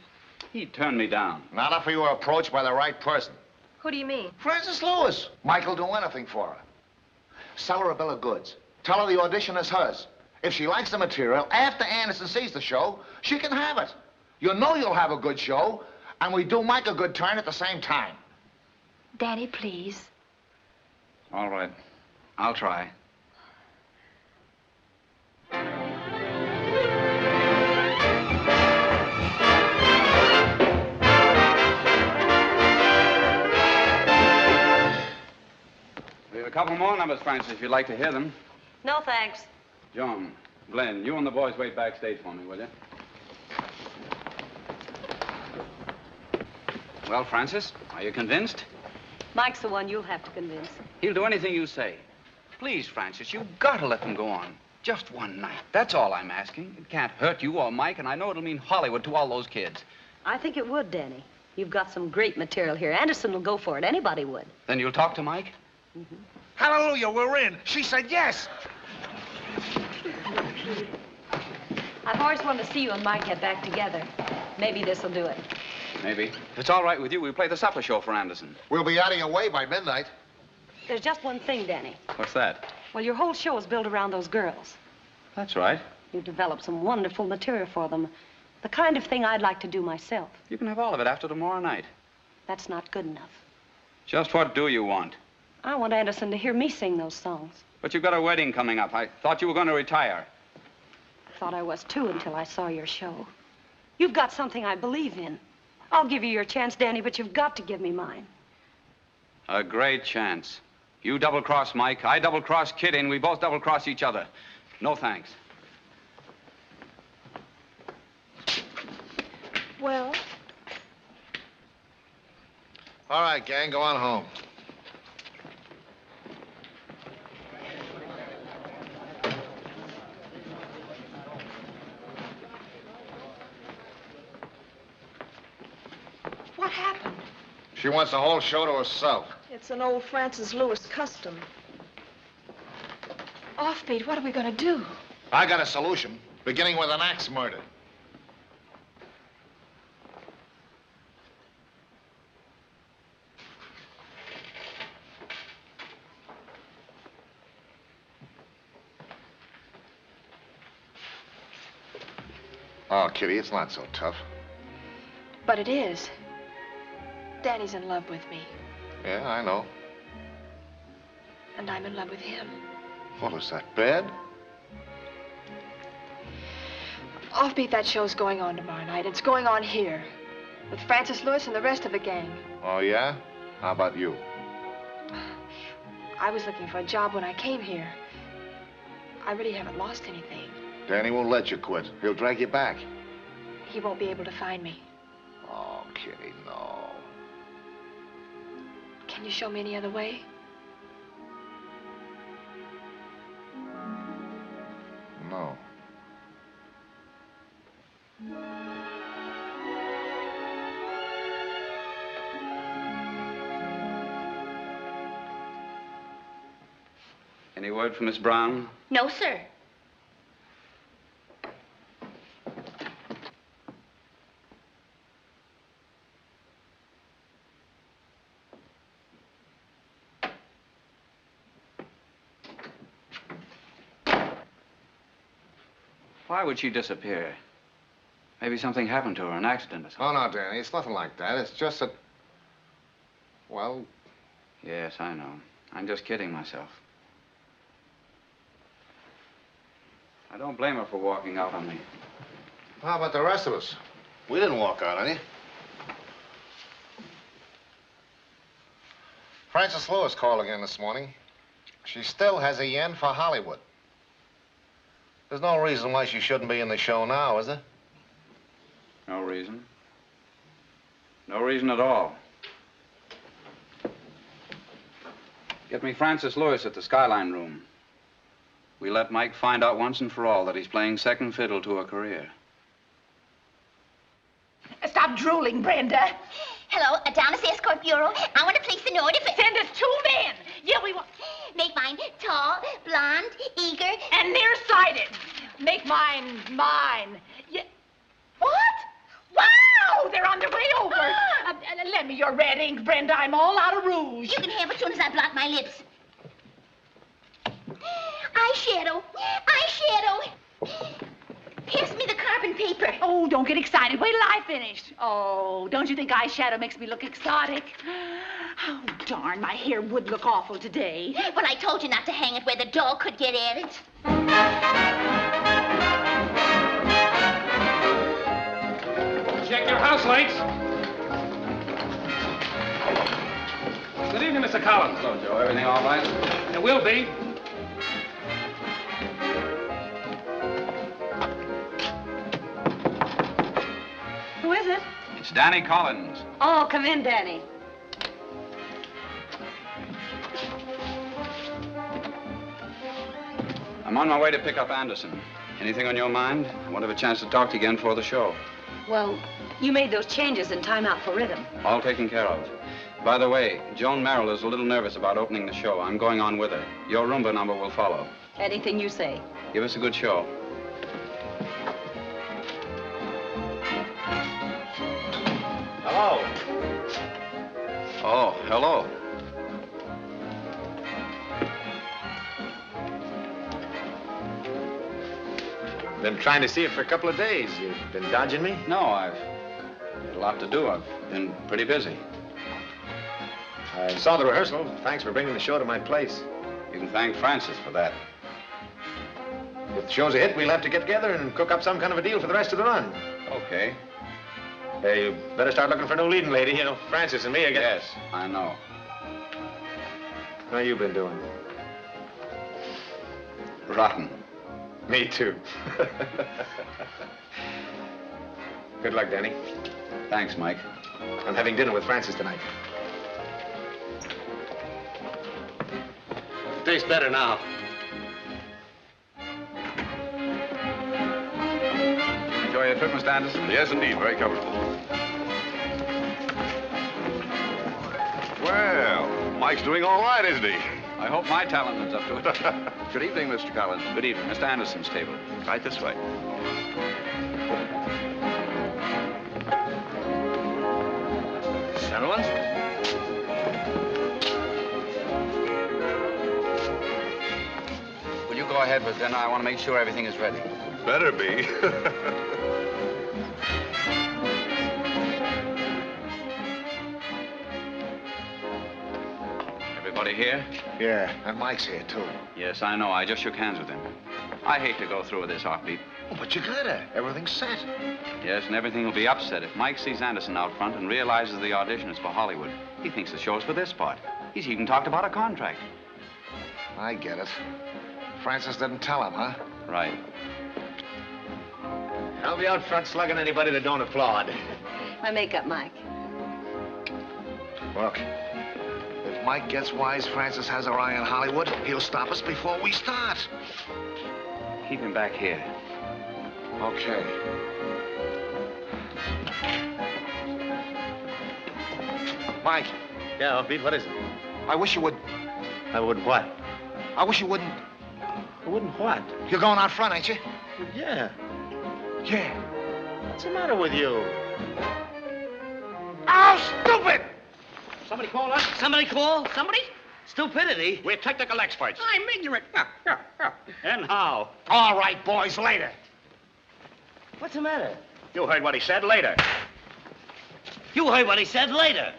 He turned me down. Not if you were approached by the right person. Who do you mean? Frances Lewis. Mike'll do anything for her. Sell her a bill of goods. Tell her the audition is hers. If she likes the material, after Anderson sees the show, she can have it. You know you'll have a good show, and we do Mike a good turn at the same time. Danny, please. All right. I'll try. We have a couple more numbers, Francis, if you'd like to hear them. No, thanks. Joan, Glenn, you and the boys wait backstage for me, will you? Well, Francis, are you convinced? Mike's the one you'll have to convince. He'll do anything you say. Please, Francis, you've got to let them go on. Just one night. That's all I'm asking. It can't hurt you or Mike, and I know it'll mean Hollywood to all those kids. I think it would, Danny. You've got some great material here. Anderson will go for it. Anybody would. Then you'll talk to Mike? Mm-hmm. Hallelujah, we're in. She said yes. I've always wanted to see you and Mike get back together. Maybe this'll do it. Maybe. If it's all right with you, we'll play the supper show for Anderson. We'll be out of your way by midnight. There's just one thing, Danny. What's that? Well, your whole show is built around those girls. That's right. You've developed some wonderful material for them. The kind of thing I'd like to do myself. You can have all of it after tomorrow night. That's not good enough. Just what do you want? I want Anderson to hear me sing those songs. But you've got a wedding coming up. I thought you were going to retire. I thought I was, too, until I saw your show. You've got something I believe in. I'll give you your chance, Danny, but you've got to give me mine. A great chance. You double-cross Mike, I double-cross Kitty, and we both double-cross each other. No thanks. Well? All right, gang, go on home. What happened? She wants the whole show to herself. It's an old Francis Lewis custom. Offbeat, what are we going to do? I got a solution, beginning with an axe murder. Oh, Kitty, it's not so tough. But it is. Danny's in love with me, Yeah, I know. and I'm in love with him. Well, is that bad? Offbeat, that show's going on tomorrow night. It's going on here with Francis Lewis and the rest of the gang. Oh, yeah? How about you? I was looking for a job when I came here. I really haven't lost anything. Danny won't let you quit. He'll drag you back. He won't be able to find me. Oh, Kitty, no. Can you show me any other way? No. Any word from Miss Brown? No, sir. Why would she disappear? Maybe something happened to her, an accident or something. Oh, no, Danny, it's nothing like that. It's just that... Well... Yes, I know. I'm just kidding myself. I don't blame her for walking out on me. How about the rest of us? We didn't walk out on you. Frances Lewis called again this morning. She still has a yen for Hollywood. There's no reason why she shouldn't be in the show now, is there? No reason. No reason at all. Get me Frances Lewis at the Skyline Room. We let Mike find out once and for all that he's playing second fiddle to a career. Stop drooling, Brenda. Hello, Adonis Escort Bureau. I want to place an order for... Send us 2 men. Yeah, we want... Make mine tall, blonde, eager... And nearsighted. Make mine. Yeah. What? Wow, they're on their way over. Lend me your red ink, Brenda. I'm all out of rouge. You can have it as soon as I blot my lips. Eyeshadow. Pass me the carbon paper. Oh, don't get excited. Wait till I finish. Oh, don't you think eyeshadow makes me look exotic? Oh, darn, my hair would look awful today. Well, I told you not to hang it where the dog could get at it. Check your house lights. Good evening, Mr. Collins. Hello, Joe. Everything all right? It will be. Who is it? It's Danny Collins. Oh, come in, Danny. I'm on my way to pick up Anderson. Anything on your mind? I won't have a chance to talk to you again before the show. Well, you made those changes in Time Out for Rhythm. All taken care of. By the way, Joan Merrill is a little nervous about opening the show. I'm going on with her. Your Roomba number will follow. Anything you say. Give us a good show. Hello. Oh, hello. Been trying to see you for a couple of days. You've been dodging me? No, I've had a lot to do. I've been pretty busy. I saw the rehearsal. Thanks for bringing the show to my place. You can thank Frances for that. If the show's a hit, we'll have to get together and cook up some kind of a deal for the rest of the run. Okay. Hey, you better start looking for a new leading lady. You know, Frances and me are Yes, I know. How you been doing? Rotten. Me too. Good luck, Danny. Thanks, Mike. I'm having dinner with Frances tonight. Tastes better now. Enjoy your trip, Mr. Anderson? Yes, indeed. Very comfortable. Well, Mike's doing all right, isn't he? I hope my talent lives up to it. Good evening, Mr. Collins. Good evening. Mr. Anderson's table. Right this way. Gentlemen? Will you go ahead with dinner? I want to make sure everything is ready. Better be. Everybody here? Yeah, and Mike's here, too. Yes, I know. I just shook hands with him. I hate to go through with this offbeat. Oh, but you gotta. Everything's set. Yes, and everything will be upset if Mike sees Anderson out front and realizes the audition is for Hollywood. He thinks the show's for this part. He's even talked about a contract. I get it. Frances didn't tell him, huh? Right. I'll be out front slugging anybody that don't applaud. My makeup, Mike. Look, if Mike gets wise Frances has her eye on Hollywood, he'll stop us before we start. Keep him back here. Okay. Mike. Yeah, Pete, what is it? I wish you would... I would what? I wish you wouldn't... I wouldn't what? You're going out front, ain't you? Yeah. Yeah. What's the matter with you? Oh, stupid! Somebody call us? Somebody call? Somebody? Stupidity? We're technical experts. I'm ignorant. And how? All right, boys, later. What's the matter? You heard what he said. Later. You heard what he said later.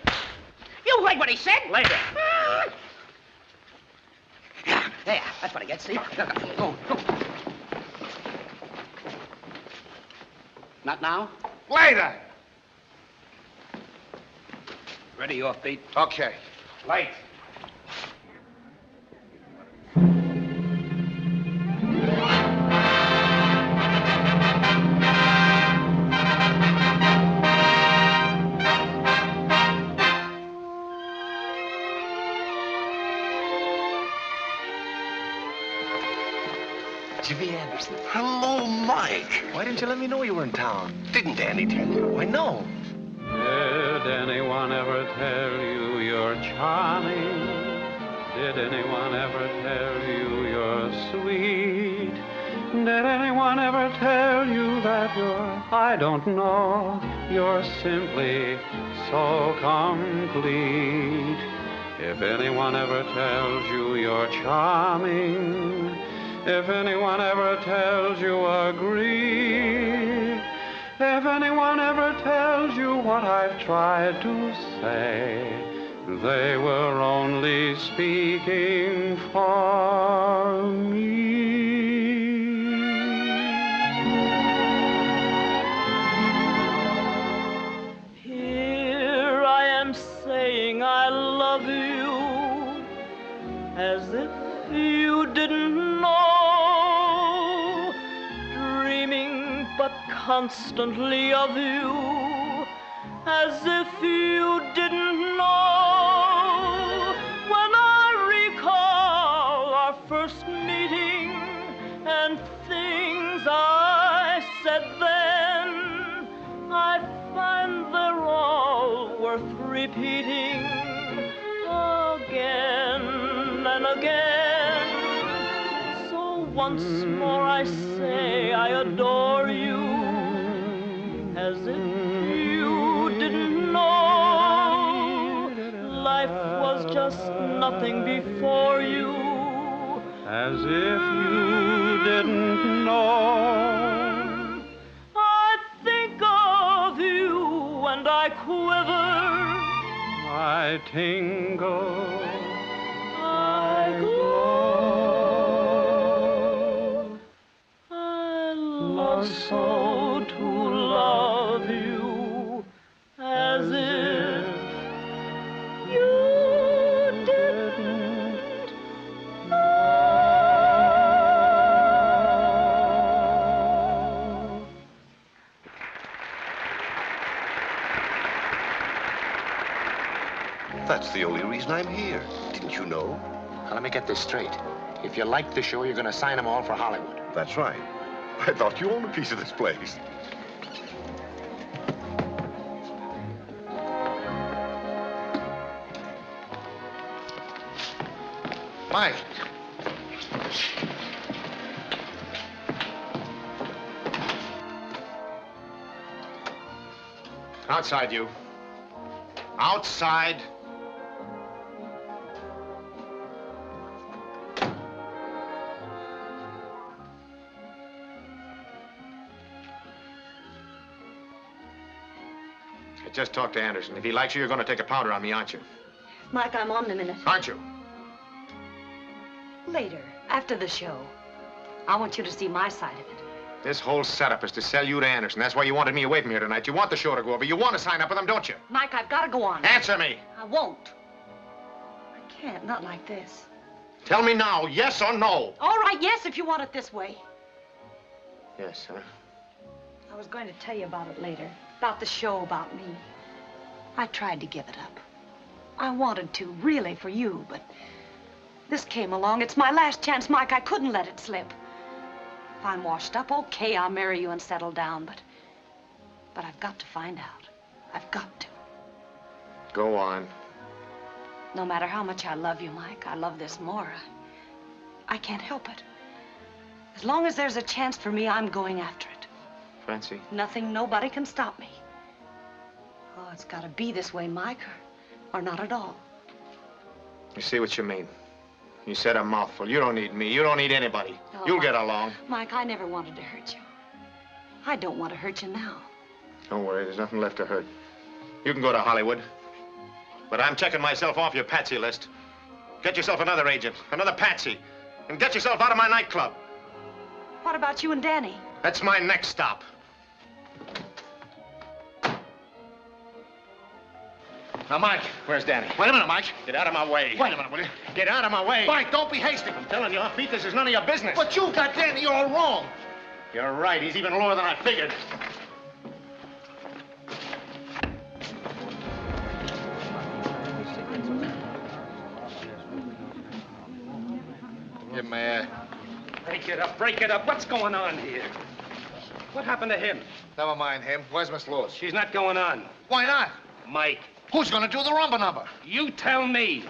You heard what he said? Later. There, that's what I get, see? Go. Not now? Later. Ready, off beat. Okay. Light. Jimmy Anderson. Hello, Mike. Why didn't you let me know you were in town? Didn't Danny tell you? Why, no. Did anyone ever tell you you're charming? Did anyone ever tell you you're sweet? Did anyone ever tell you that you're, I don't know, you're simply so complete? If anyone ever tells you you're charming, if anyone ever tells you agree, if anyone ever tells you what I've tried to say, they were only speaking for me. Here I am saying I love you, as if you didn't know, dreaming but constantly of you, as if you didn't know. When I recall our first meeting and things I said then, I find they're all worth repeating again and again. So once more I say I adore you, as if you didn't know life was just nothing before you, As if you didn't know. I think of you and I quiver, I tingle, I glow. I love so to love you, as if you didn't know. That's the only reason I'm here. Didn't you know? Now, let me get this straight. If you like the show, you're going to sign them all for Hollywood. That's right. I thought you owned a piece of this place. Mike. Outside, you. Outside. I just talked to Anderson. If he likes you, you're going to take a powder on me, aren't you? Mike, I'm on in a minute. Aren't you? Later, after the show. I want you to see my side of it. This whole setup is to sell you to Anderson. That's why you wanted me away from here tonight. You want the show to go over. You want to sign up with him, don't you? Mike, I've got to go on. Answer me. I won't. I can't, not like this. Tell me now, yes or no? All right, yes, if you want it this way. Yes, sir. I was going to tell you about it later. About the show, about me. I tried to give it up. I wanted to, really, for you, but this came along. It's my last chance, Mike. I couldn't let it slip. If I'm washed up, okay, I'll marry you and settle down, but I've got to find out. I've got to. Go on. No matter how much I love you, Mike, I love this more. I can't help it. As long as there's a chance for me, I'm going after it. Francie. Nothing, nobody can stop me. Oh, it's got to be this way, Mike, or not at all. You see what you mean. You said a mouthful. You don't need me. You don't need anybody. Oh, You'll Mike, get along. Mike, I never wanted to hurt you. I don't want to hurt you now. Don't worry. There's nothing left to hurt. You can go to Hollywood. But I'm checking myself off your patsy list. Get yourself another agent, another patsy, and get yourself out of my nightclub. What about you and Danny? That's my next stop. Now, Mike, where's Danny? Wait a minute, Mike. Get out of my way. Wait a minute, will you? Get out of my way. Mike, don't be hasty. I'm telling you, Pete, this is none of your business. But you got Danny all wrong. You're right. He's even lower than I figured. Give him a Break it up, break it up. What's going on here? What happened to him? Never mind him. Where's Miss Lewis? She's not going on. Why not? Mike. Who's gonna do the rumba number? You tell me.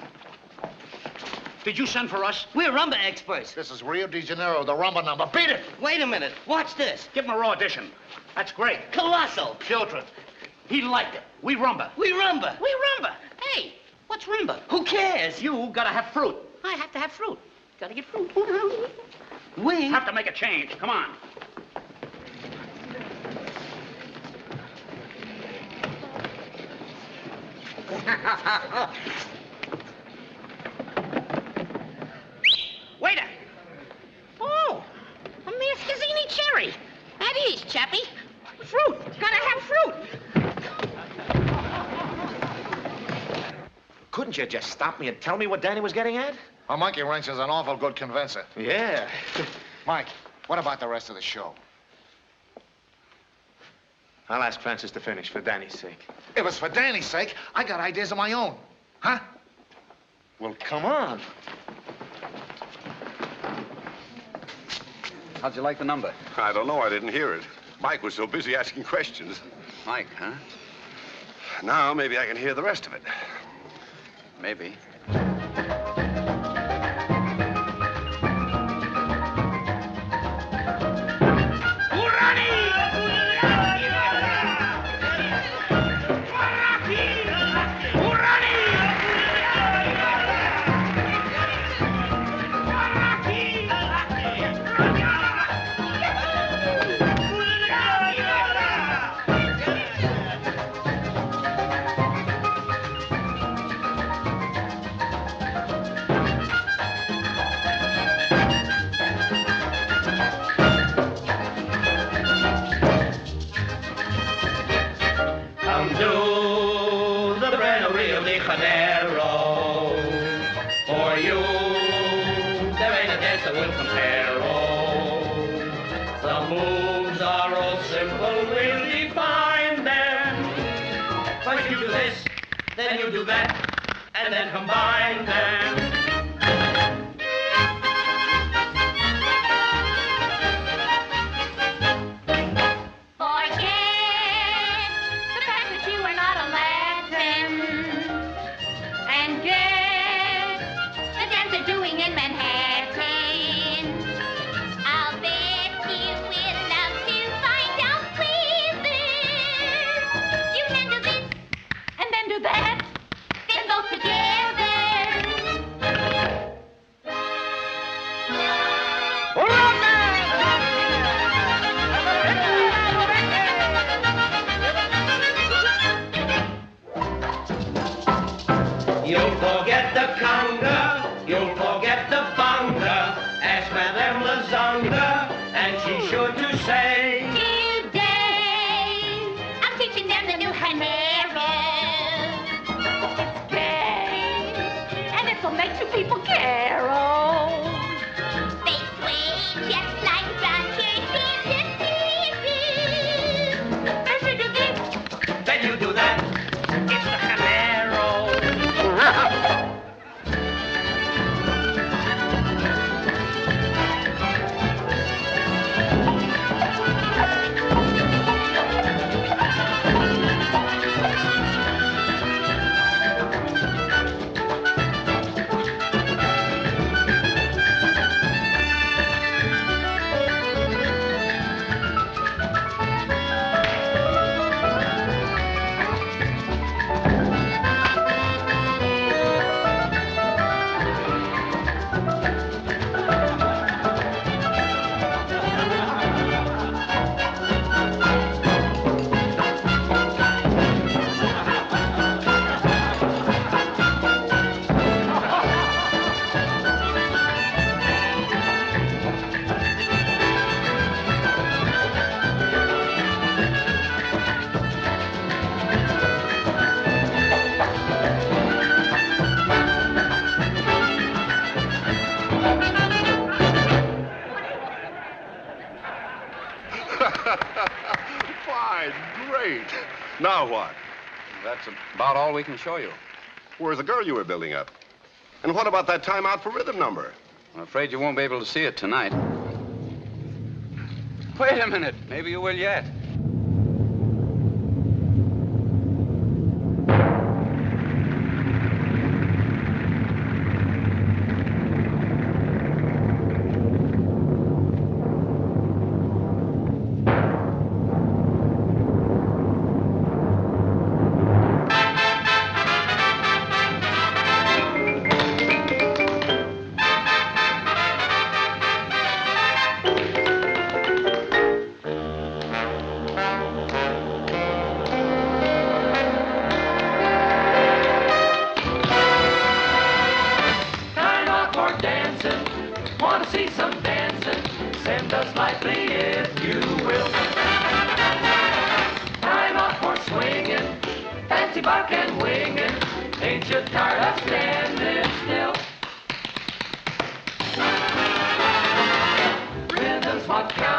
Did you send for us? We're rumba experts. This is Rio de Janeiro, the rumba number. Beat it! Wait a minute. Watch this. Give him a raw audition. That's great. Colossal. Children. He liked it. We rumba. We rumba. We rumba. Hey, what's rumba? Who cares? You gotta have fruit. I have to have fruit. Gotta get fruit. We have to make a change. Come on. Waiter. Oh, a Mascazini cherry. At ease, chappie. Fruit. Gotta have fruit. Couldn't you just stop me and tell me what Danny was getting at? A monkey wrench is an awful good convincer. Yeah. Mike, what about the rest of the show? I'll ask Francis to finish, for Danny's sake. If it's for Danny's sake, I got ideas of my own. Huh? Well, come on. How'd you like the number? I don't know. I didn't hear it. Mike was so busy asking questions. Mike, huh? Now, maybe I can hear the rest of it. Maybe. Then you do that, and then combine them. Forget the fact that you are not a Latin, and get the dance they're doing in Manhattan. I'll bet you will love to find out whether you can do this and then do that, then both together. You'll forget the conga, you'll forget the bonga. Ask Madame Lazonga, and she's sure to say, Today, I'm teaching them the new Hanero. And this'll make you people carol. They sway just like rockets in the First you do this, then you do that. It's the Hanero. Fine, great. Now what? That's about all we can show you. Where's the girl you were building up? And what about that time out for rhythm number? I'm afraid you won't be able to see it tonight. Wait a minute. Maybe you will yet. Rhythm's what counts.